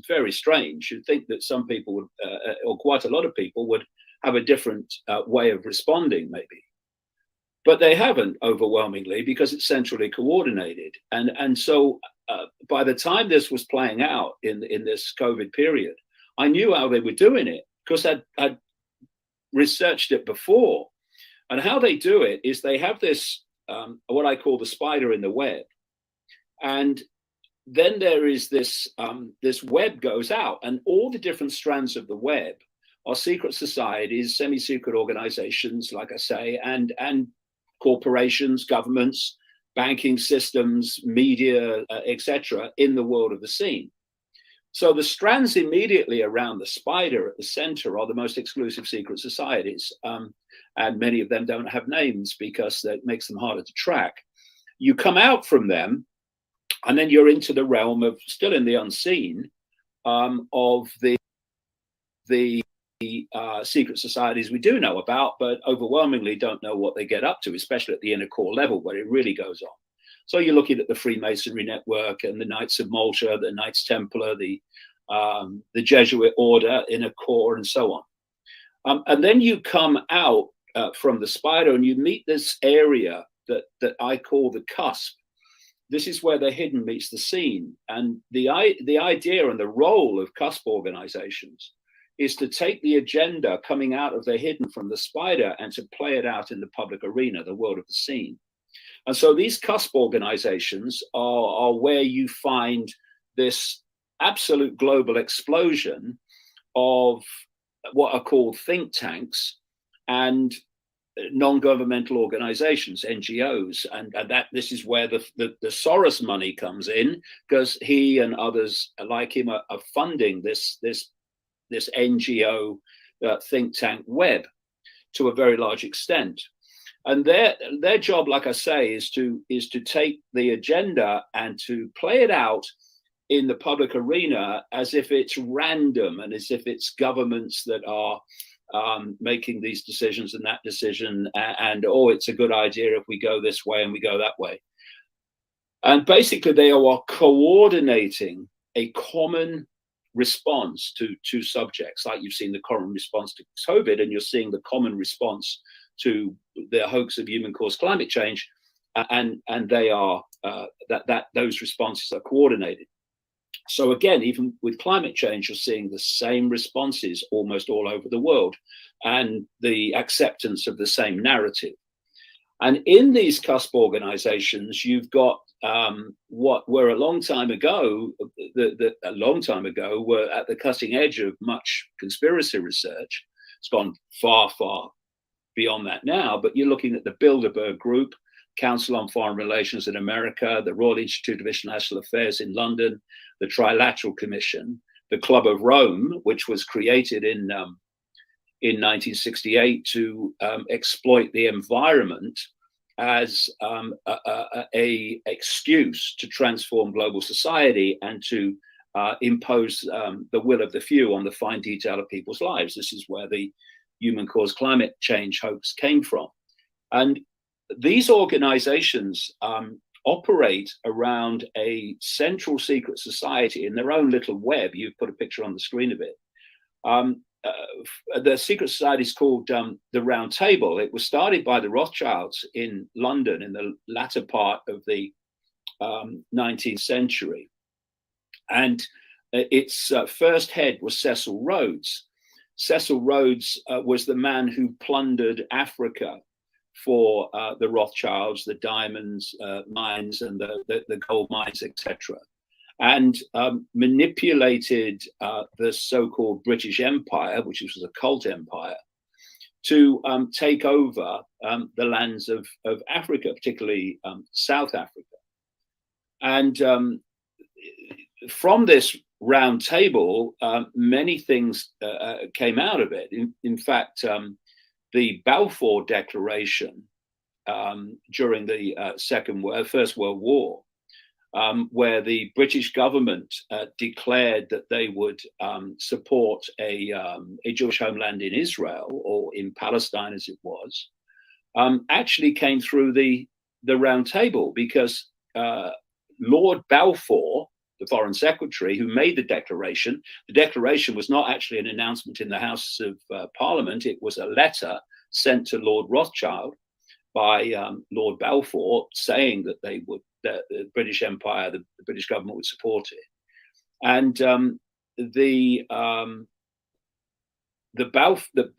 very strange. You'd think that some people would, or quite a lot of people would, have a different way of responding, maybe. But they haven't overwhelmingly, because it's centrally coordinated. And so by the time this was playing out in this COVID period, I knew how they were doing it, because I'd researched it before. And how they do it is they have this, what I call the spider in the web. And then there is this, this web goes out, and all the different strands of the web are secret societies, semi-secret organizations, like I say, and corporations, governments, banking systems, media, etc., in the world of the scene. So the strands immediately around the spider at the center are the most exclusive secret societies. And many of them don't have names because that makes them harder to track. You come out from them, and then you're into the realm of, still in the unseen, of the secret societies we do know about, but overwhelmingly don't know what they get up to, especially at the inner core level where it really goes on. So you're looking at the Freemasonry network and the Knights of Malta, the Knights Templar, the Jesuit order, inner core, and so on. And then you come out from the spider and you meet this area that I call the cusp. This is where the hidden meets the seen. And the idea and the role of cusp organizations is to take the agenda coming out of the hidden from the spider and to play it out in the public arena, the world of the scene. And so these cusp organizations are where you find this absolute global explosion of what are called think tanks and non-governmental organizations, NGOs, and that this is where the Soros money comes in, because he and others like him are funding this NGO think tank Webb to a very large extent. And their job, like I say, is to take the agenda and to play it out in the public arena as if it's random and as if it's governments that are making these decisions and that decision, and oh, it's a good idea if we go this way and we go that way. And basically they are coordinating a common response to subjects, like you've seen the common response to COVID, and you're seeing the common response to the hoax of human-caused climate change, and they are those responses are coordinated. So again, even with climate change, you're seeing the same responses almost all over the world, and the acceptance of the same narrative. And in these cusp organizations, you've got what were a long time ago were at the cutting edge of much conspiracy research. It's gone far, far beyond that now, but you're looking at the Bilderberg Group, Council on Foreign Relations in America, the Royal Institute of International Affairs in London, the Trilateral Commission, the Club of Rome, which was created in 1968 to exploit the environment as a excuse to transform global society and to impose the will of the few on the fine detail of people's lives. This is where the human-caused climate change hoax came from. And these organizations operate around a central secret society in their own little web. You've put a picture on the screen of it. The secret society is called the Round Table. It was started by the Rothschilds in London in the latter part of the 19th century. And its first head was Cecil Rhodes. Cecil Rhodes was the man who plundered Africa for the Rothschilds, the diamonds mines and the gold mines, etc., and manipulated the so-called British Empire, which was a cult empire, to take over the lands of Africa, particularly South Africa. And from this round table, many things came out of it. In fact, the Balfour Declaration during the First World War, where the British government declared that they would support a Jewish homeland in Israel, or in Palestine as it was, actually came through the round table, because Lord Balfour, the Foreign Secretary who made the declaration was not actually an announcement in the House of Parliament. It was a letter sent to Lord Rothschild by Lord Balfour, saying that the British Empire, the British government would support it. And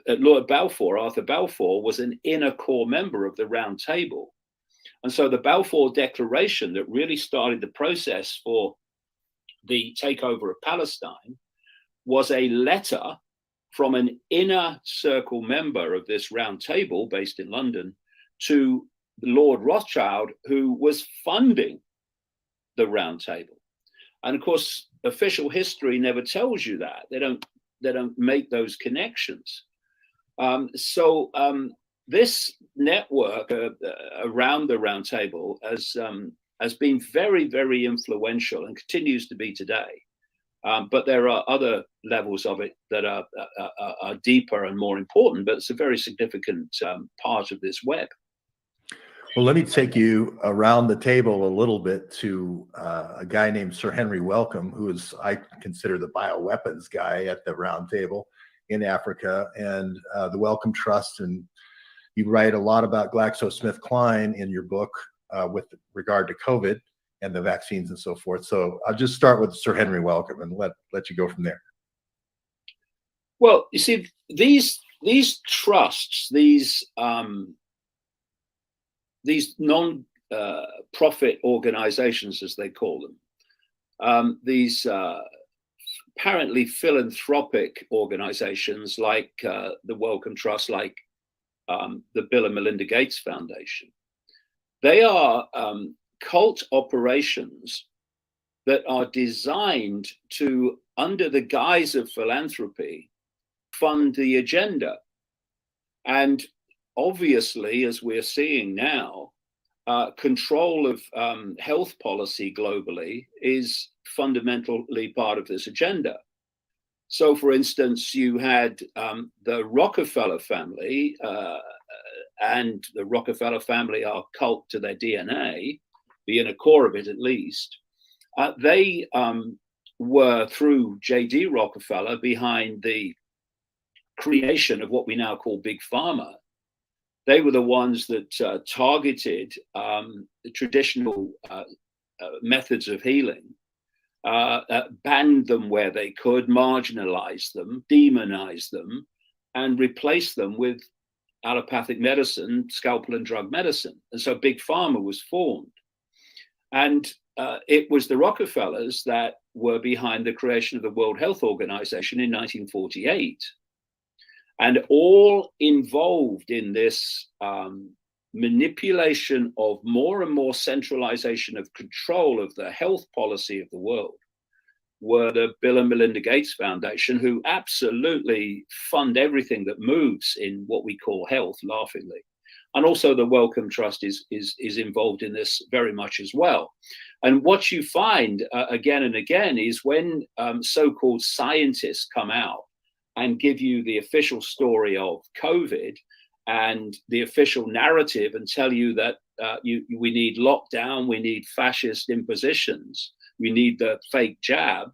Lord Balfour, Arthur Balfour, was an inner core member of the Round Table. And so the Balfour Declaration that really started the process for the takeover of Palestine was a letter from an inner circle member of this Round Table based in London to Lord Rothschild, who was funding the Round Table. And of course, official history never tells you that. They don't make those connections. This network around the Round Table has been very, very influential and continues to be today. But there are other levels of it that are deeper and more important, but it's a very significant part of this web. Well, let me take you around the table a little bit to a guy named Sir Henry Wellcome, who is, I consider, the bioweapons guy at the Round Table in Africa, and the Wellcome Trust. And you write a lot about GlaxoSmithKline in your book with regard to COVID and the vaccines and so forth. So I'll just start with Sir Henry Wellcome and let you go from there. Well, you see, these trusts, these non-profit organizations, as they call them, these apparently philanthropic organizations like the Wellcome Trust, like the Bill and Melinda Gates Foundation, they are cult operations that are designed to, under the guise of philanthropy, fund the agenda. And obviously, as we're seeing now, control of health policy globally is fundamentally part of this agenda. So, for instance, you had the Rockefeller family, and the Rockefeller family are cult to their DNA, the inner core of it at least. They were, through J.D. Rockefeller, behind the creation of what we now call Big Pharma. They were the ones that targeted the traditional methods of healing, banned them where they could, marginalized them, demonized them, and replaced them with allopathic medicine, scalpel and drug medicine. And so Big Pharma was formed. And it was the Rockefellers that were behind the creation of the World Health Organization in 1948. And all involved in this manipulation of more and more centralization of control of the health policy of the world were the Bill and Melinda Gates Foundation, who absolutely fund everything that moves in what we call health, laughingly. And also the Wellcome Trust is involved in this very much as well. And what you find again and again is when so-called scientists come out and give you the official story of COVID and the official narrative and tell you that we need lockdown, we need fascist impositions, we need the fake jab,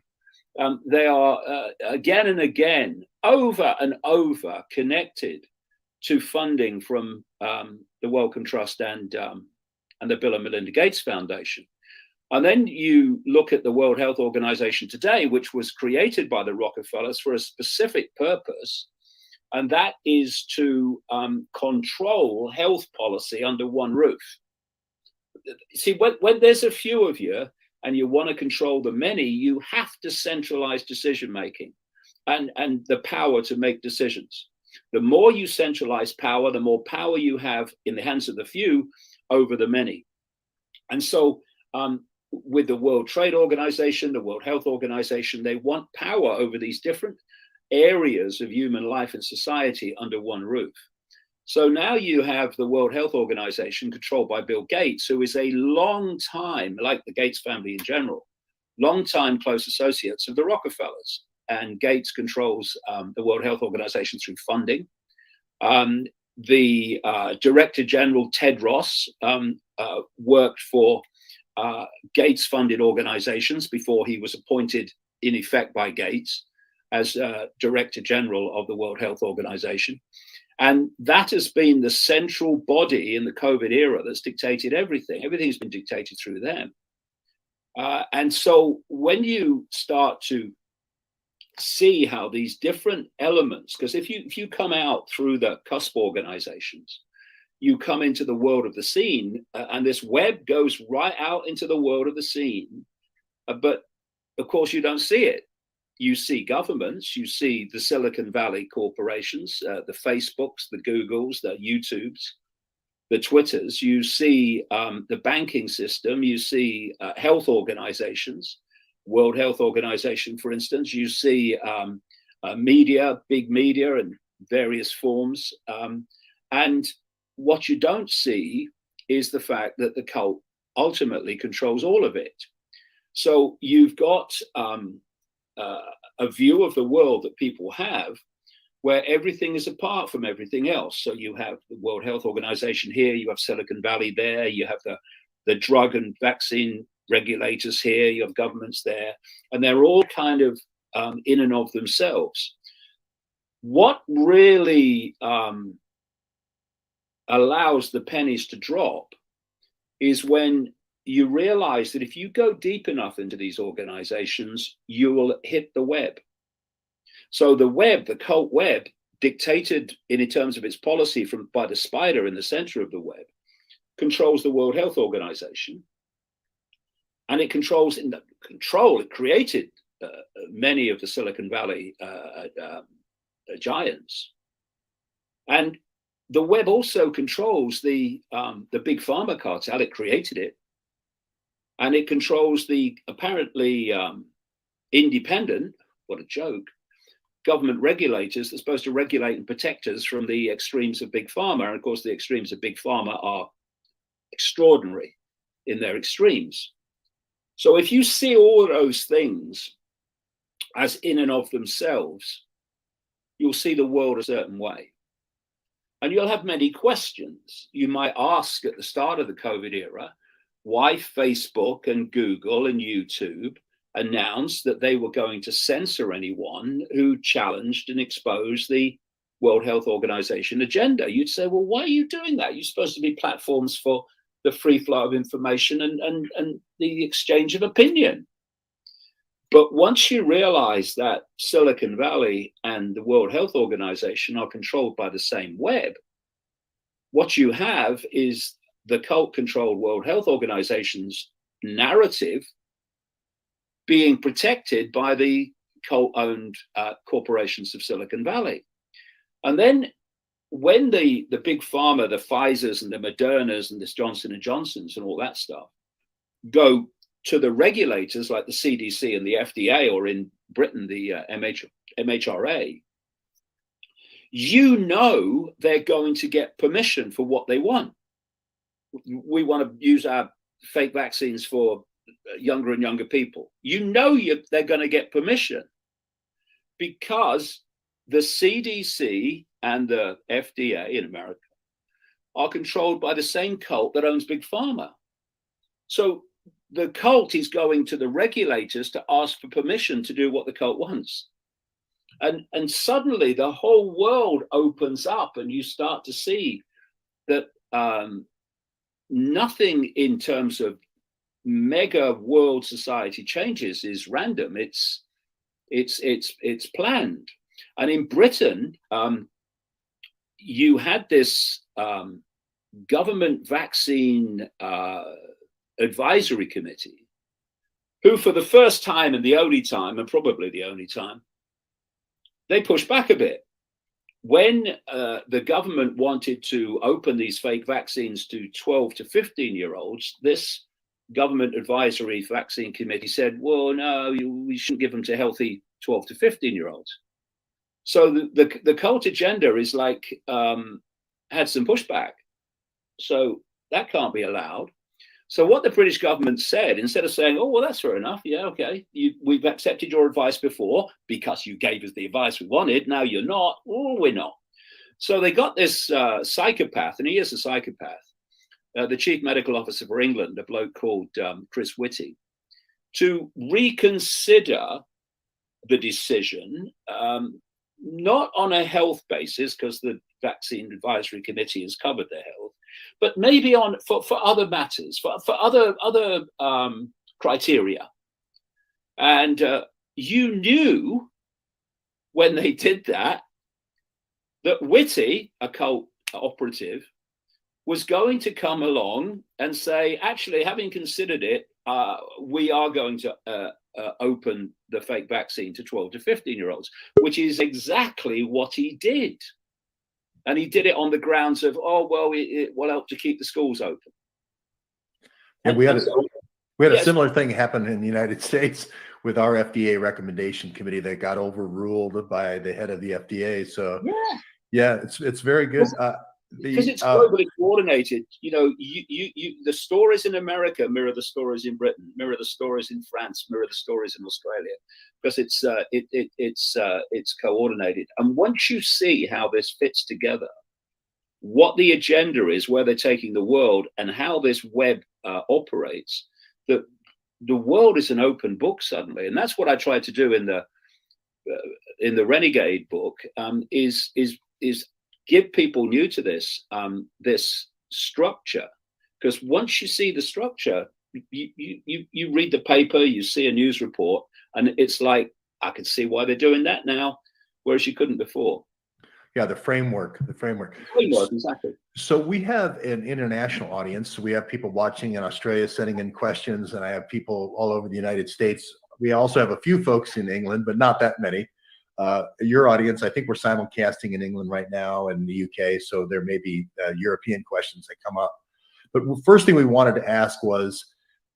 they are again and again, over and over, connected to funding from the Wellcome Trust and the Bill and Melinda Gates Foundation. And then you look at the World Health Organization today, which was created by the Rockefellers for a specific purpose, and that is to control health policy under one roof. See, when there's a few of you and you want to control the many, you have to centralize decision-making and the power to make decisions. The more you centralize power, the more power you have in the hands of the few over the many. And so with the World Trade Organization, the World Health Organization, they want power over these different areas of human life and society under one roof. So now you have the World Health Organization controlled by Bill Gates, who is a long time, like the Gates family in general, long time close associates of the Rockefellers. And Gates controls the World Health Organization through funding. The Director General, Ted Ross, worked for Gates-funded organizations before he was appointed, in effect, by Gates as Director General of the World Health Organization. And that has been the central body in the COVID era that's dictated everything. Everything's been dictated through them. And so when you start to see how these different elements, because if you come out through the cusp organizations, you come into the world of the scene, and this web goes right out into the world of the scene. But of course, you don't see it. You see governments, you see the Silicon Valley corporations, the Facebooks, the Googles, the YouTubes, the Twitters. You see the banking system, you see health organizations, World Health Organization, for instance. You see media, big media in various forms. And what you don't see is the fact that the cult ultimately controls all of it. So you've got a view of the world that people have where everything is apart from everything else. So you have the World Health Organization here, you have Silicon Valley there, you have the drug and vaccine regulators here, you have governments there, and they're all kind of in and of themselves. What really allows the pennies to drop is when you realize that if you go deep enough into these organizations, you will hit the web. So the web, the cult web, dictated in terms of its policy by the spider in the center of the web, controls the World Health Organization. And it it created many of the Silicon Valley giants. And the web also controls the big pharma cartel. It created it. And it controls the apparently independent, what a joke, government regulators that's supposed to regulate and protect us from the extremes of big pharma. And of course, the extremes of big pharma are extraordinary in their extremes. So if you see all those things as in and of themselves, you'll see the world a certain way. And you'll have many questions. You might ask at the start of the COVID era, why Facebook and Google and YouTube announced that they were going to censor anyone who challenged and exposed the World Health Organization agenda. You'd say, well, why are you doing that? You're supposed to be platforms for the free flow of information and the exchange of opinion. But once you realize that Silicon Valley and the World Health Organization are controlled by the same web, what you have is the cult-controlled World Health Organization's narrative being protected by the cult-owned corporations of Silicon Valley. And then when the big pharma, the Pfizers and the Modernas and this Johnson & Johnsons and all that stuff go to the regulators like the CDC and the FDA, or in Britain, the MHRA, you know they're going to get permission for what they want. We want to use our fake vaccines for younger and younger people. You know they're going to get permission because the CDC and the FDA in America are controlled by the same cult that owns Big Pharma. So the cult is going to the regulators to ask for permission to do what the cult wants. And suddenly the whole world opens up and you start to see that nothing in terms of mega world society changes is random. It's planned. And in Britain, you had this government vaccine advisory committee, who for the first time and the only time, and probably the only time, they pushed back a bit. when the government wanted to open these fake vaccines to 12 to 15-year-olds, this government advisory vaccine committee said, well, no, we shouldn't give them to healthy 12 to 15-year-olds. So the cult agenda is like, had some pushback. So that can't be allowed. So what the British government said, instead of saying, oh, well, that's fair enough. Yeah, okay. We've accepted your advice before because you gave us the advice we wanted. Now you're not. Oh, we're not. So they got this psychopath, and he is a psychopath, the chief medical officer for England, a bloke called Chris Whitty, to reconsider the decision, not on a health basis, because the Vaccine Advisory Committee has covered their health, but maybe on for other matters, for other criteria. And you knew when they did that Whitty, a cult operative, was going to come along and say, actually, having considered it, we are going to open the fake vaccine to 12 to 15-year-olds, which is exactly what he did. And he did it on the grounds of, oh, well, it will help to keep the schools open. And we had a similar thing happen in the United States with our FDA recommendation committee that got overruled by the head of the FDA. So yeah, it's very good. Because it's globally coordinated. You know, the stories in America mirror the stories in Britain, mirror the stories in France, mirror the stories in Australia, because it's coordinated. And once you see how this fits together, what the agenda is, where they're taking the world, and how this web operates, the world is an open book suddenly. And that's what I tried to do in the Renegade book, is give people new to this this structure, because once you see the structure, you read the paper, you see a news report, and it's like, I can see why they're doing that now, whereas you couldn't before. Yeah, the framework. Exactly. So we have an international audience. We have people watching in Australia sending in questions, and I have people all over the United States. We also have a few folks in England, but not that many. Your audience, I think we're simulcasting in England right now and the UK, so there may be European questions that come up. But the first thing we wanted to ask was,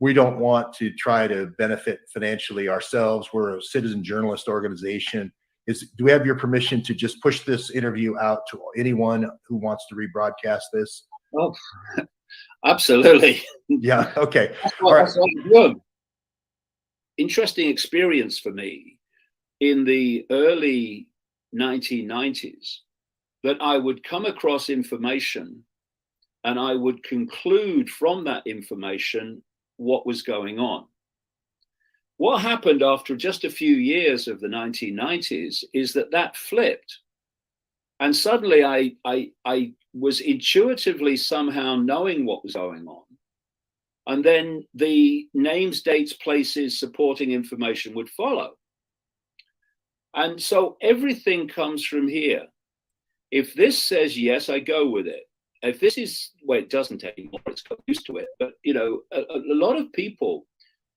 we don't want to try to benefit financially ourselves. We're a citizen journalist organization. Do we have your permission to just push this interview out to anyone who wants to rebroadcast this? Oh, absolutely. Yeah, okay. That's good. Interesting experience for me in the early 1990s, that I would come across information and I would conclude from that information what was going on. What happened after just a few years of the 1990s is that flipped. And suddenly I was intuitively somehow knowing what was going on. And then the names, dates, places, supporting information would follow. And so everything comes from here. If this says yes, I go with it. If this is, well, it doesn't anymore, it's got used to it. But, you know, a lot of people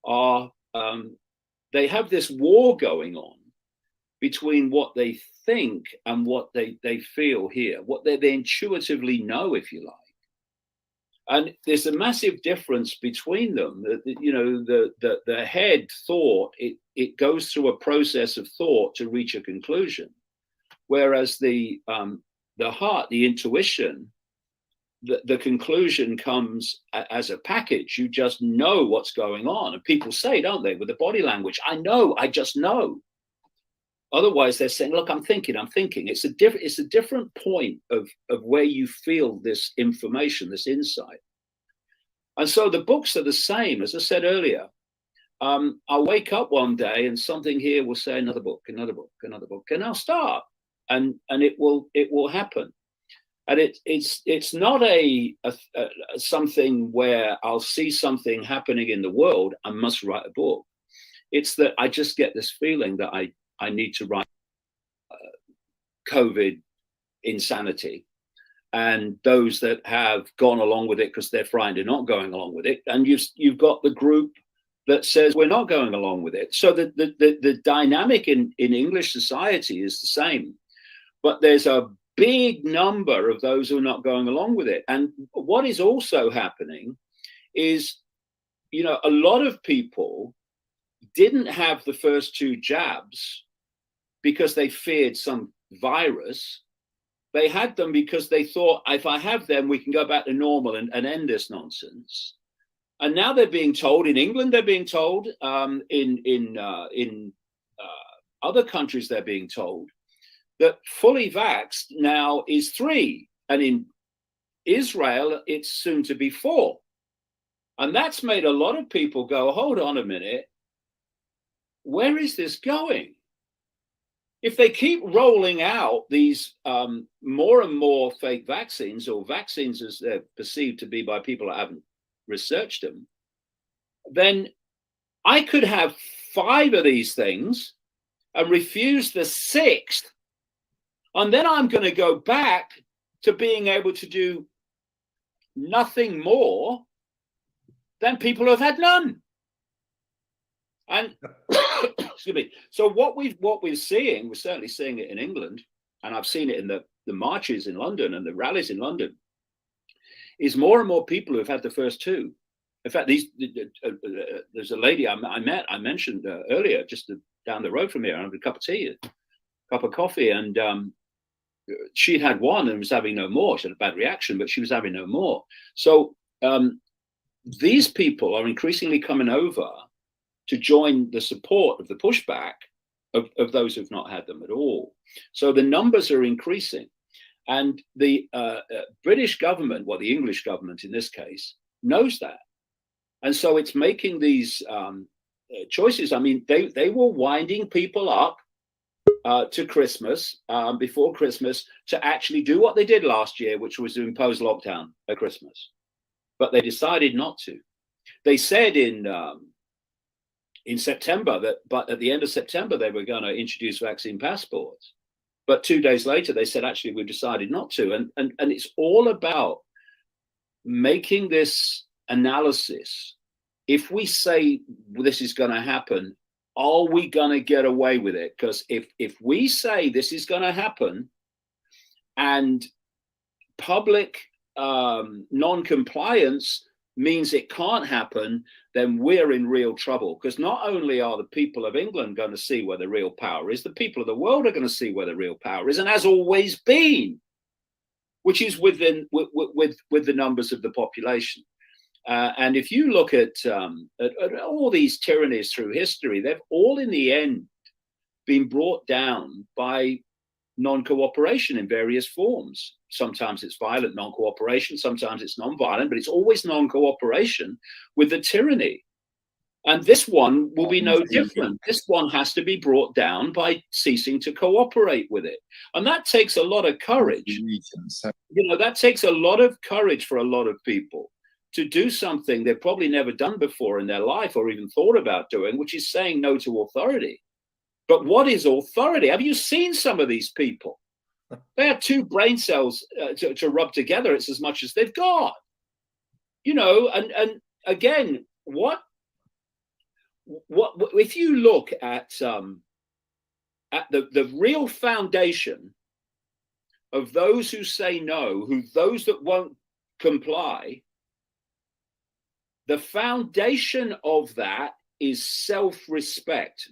are, they have this war going on between what they think and what they feel here, what they intuitively know, if you like. And there's a massive difference between them. You know, the head thought, it goes through a process of thought to reach a conclusion, whereas the heart, the intuition, the conclusion comes as a package. You just know what's going on, and people say, don't they, with the body language, I know, I just know. Otherwise, they're saying, look, I'm thinking. It's a different point of where you feel this information, this insight. And so the books are the same. As I said earlier, I'll wake up one day and something here will say another book, another book, another book, and I'll start, and it will happen. And it's not a something where I'll see something happening in the world, I must write a book. It's that I just get this feeling that I need to write COVID insanity, and those that have gone along with it because they're frightened of not going along with it. And you've got the group that says we're not going along with it. So the dynamic in English society is the same, but there's a big number of those who are not going along with it. And what is also happening is, you know, a lot of people didn't have the first 2 jabs because they feared some virus. They had them because they thought, if I have them, we can go back to normal and end this nonsense. And now they're being told, in England, they're being told, in other countries, they're being told that fully vaxxed now is 3. And in Israel, it's soon to be 4. And that's made a lot of people go, hold on a minute, where is this going? If they keep rolling out these more and more fake vaccines, or vaccines as they're perceived to be by people that haven't researched them, then I could have 5 of these things and refuse the 6th. And then I'm going to go back to being able to do nothing more than people who have had none. And excuse me. So what we're seeing, we're certainly seeing it in England, and I've seen it in the marches in London and the rallies in London, is more and more people who have had the first 2. In fact, there's a lady I mentioned earlier, just down the road from here. I had a cup of tea, a cup of coffee, and she'd had 1 and was having no more. She had a bad reaction, but she was having no more. So these people are increasingly coming over to join the support of the pushback of those who've not had them at all. So the numbers are increasing. And the British government, well, the English government in this case, knows that. And so it's making these choices. I mean, they were winding people up to Christmas, before Christmas, to actually do what they did last year, which was to impose lockdown at Christmas. But they decided not to. They said in September but at the end of September, they were going to introduce vaccine passports. But 2 days later, they said, actually, we've decided not to. And it's all about making this analysis. If we say this is going to happen, are we going to get away with it? Because if we say this is going to happen and public non-compliance means it can't happen, then we're in real trouble. Because not only are the people of England going to see where the real power is, the people of the world are going to see where the real power is, and has always been, which is with the numbers of the population. And if you look at all these tyrannies through history, they've all in the end been brought down by non-cooperation in various forms. Sometimes it's violent non-cooperation, sometimes it's non-violent, but it's always non-cooperation with the tyranny. And this one will be no different. This one has to be brought down by ceasing to cooperate with it. And that takes a lot of courage. You know, that takes a lot of courage for a lot of people to do something they've probably never done before in their life or even thought about doing, which is saying no to authority. But what is authority? Have you seen some of these people? They have 2 brain cells to rub together. It's as much as they've got. You know, and again, what if you look at the real foundation of those who say no, those that won't comply, the foundation of that is self-respect.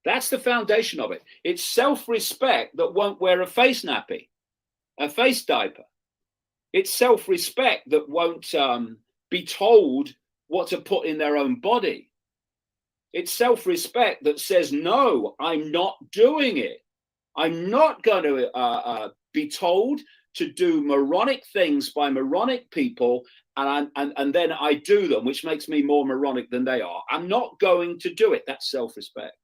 That's the foundation of it. It's self-respect that won't wear a face nappy, a face diaper. It's self-respect that won't be told what to put in their own body. It's self-respect that says, no, I'm not doing it. I'm not going to be told to do moronic things by moronic people, and then I do them, which makes me more moronic than they are. I'm not going to do it. That's self-respect.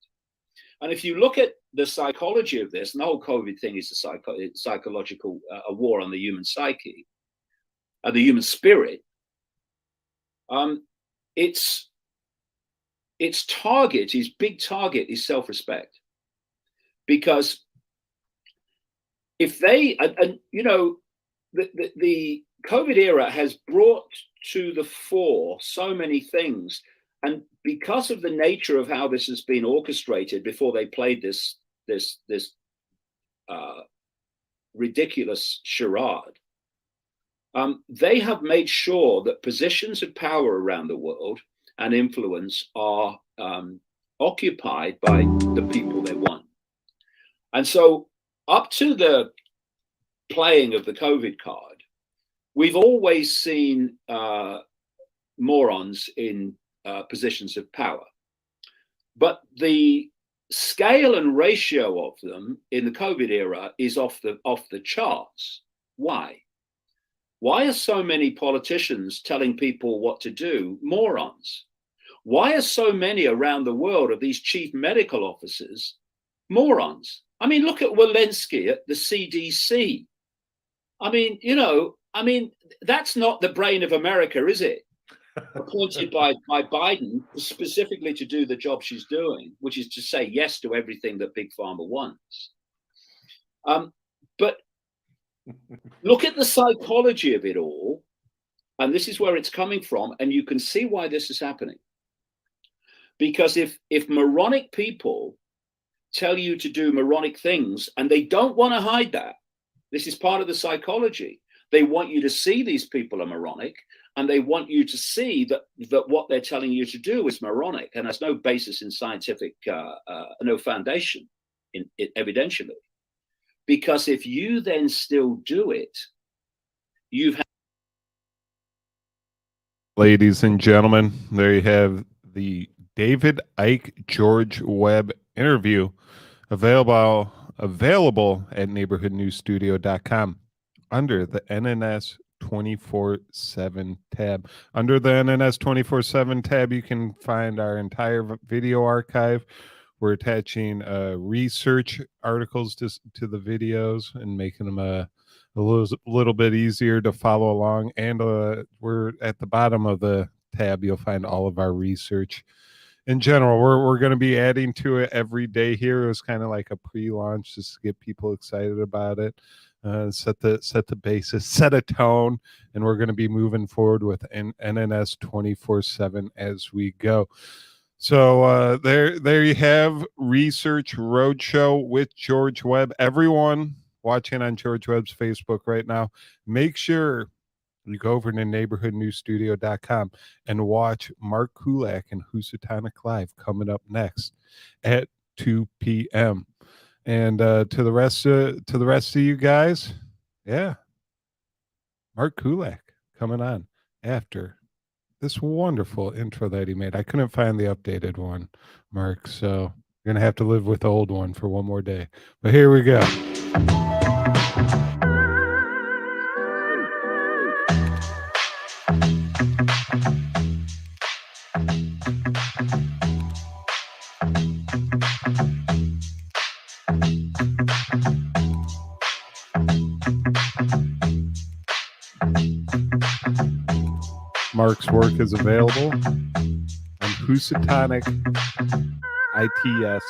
And if you look at the psychology of this, and the whole COVID thing is a psychological a war on the human psyche, the human spirit, its target, his big target, is self-respect. Because if they, and you know, the COVID era has brought to the fore so many things. And because of the nature of how this has been orchestrated before they played this ridiculous charade. They have made sure that positions of power around the world and influence are occupied by the people they want. And so up to the playing of the COVID card, we've always seen morons in positions of power. But the scale and ratio of them in the COVID era is off the charts. Why? Why are so many politicians telling people what to do morons? Why are so many around the world of these chief medical officers morons? I mean, look at Walensky at the CDC. I mean, that's not the brain of America, is it? Appointed by Biden specifically to do the job she's doing, which is to say yes to everything that Big Pharma wants. But look at the psychology of it all, and this is where it's coming from, and you can see why this is happening. Because if moronic people tell you to do moronic things, and they don't want to hide that, this is part of the psychology. They want you to see these people are moronic, and they want you to see that what they're telling you to do is moronic and has no basis in scientific, no foundation in it evidentially. Because if you then still do it, you've had. Ladies and gentlemen, there you have the David Icke George Webb interview available at neighborhoodnewsstudio.com under the NNS 24/7 tab. Under the NNS 24/7 tab, you can find our entire video archive. We're attaching research articles to the videos and making them a little bit easier to follow along. And we're at the bottom of the tab. You'll find all of our research. In general, we're going to be adding to it every day here. It was kind of like a pre-launch just to get people excited about it. Set the basis, set a tone, and we're going to be moving forward with NNS 24/7 as we go. So there you have Research Roadshow with George Webb. Everyone watching on George Webb's Facebook right now, make sure you go over to neighborhoodnewsstudio.com and watch Mark Kulacz and Housatonic Live coming up next at 2 p.m. And to the rest of you guys, yeah, Mark Kulacz coming on after this wonderful intro that he made. I couldn't find the updated one, Mark, so you're gonna have to live with the old one for one more day. But here we go. Mark's work is available on Housatonic ITS.com.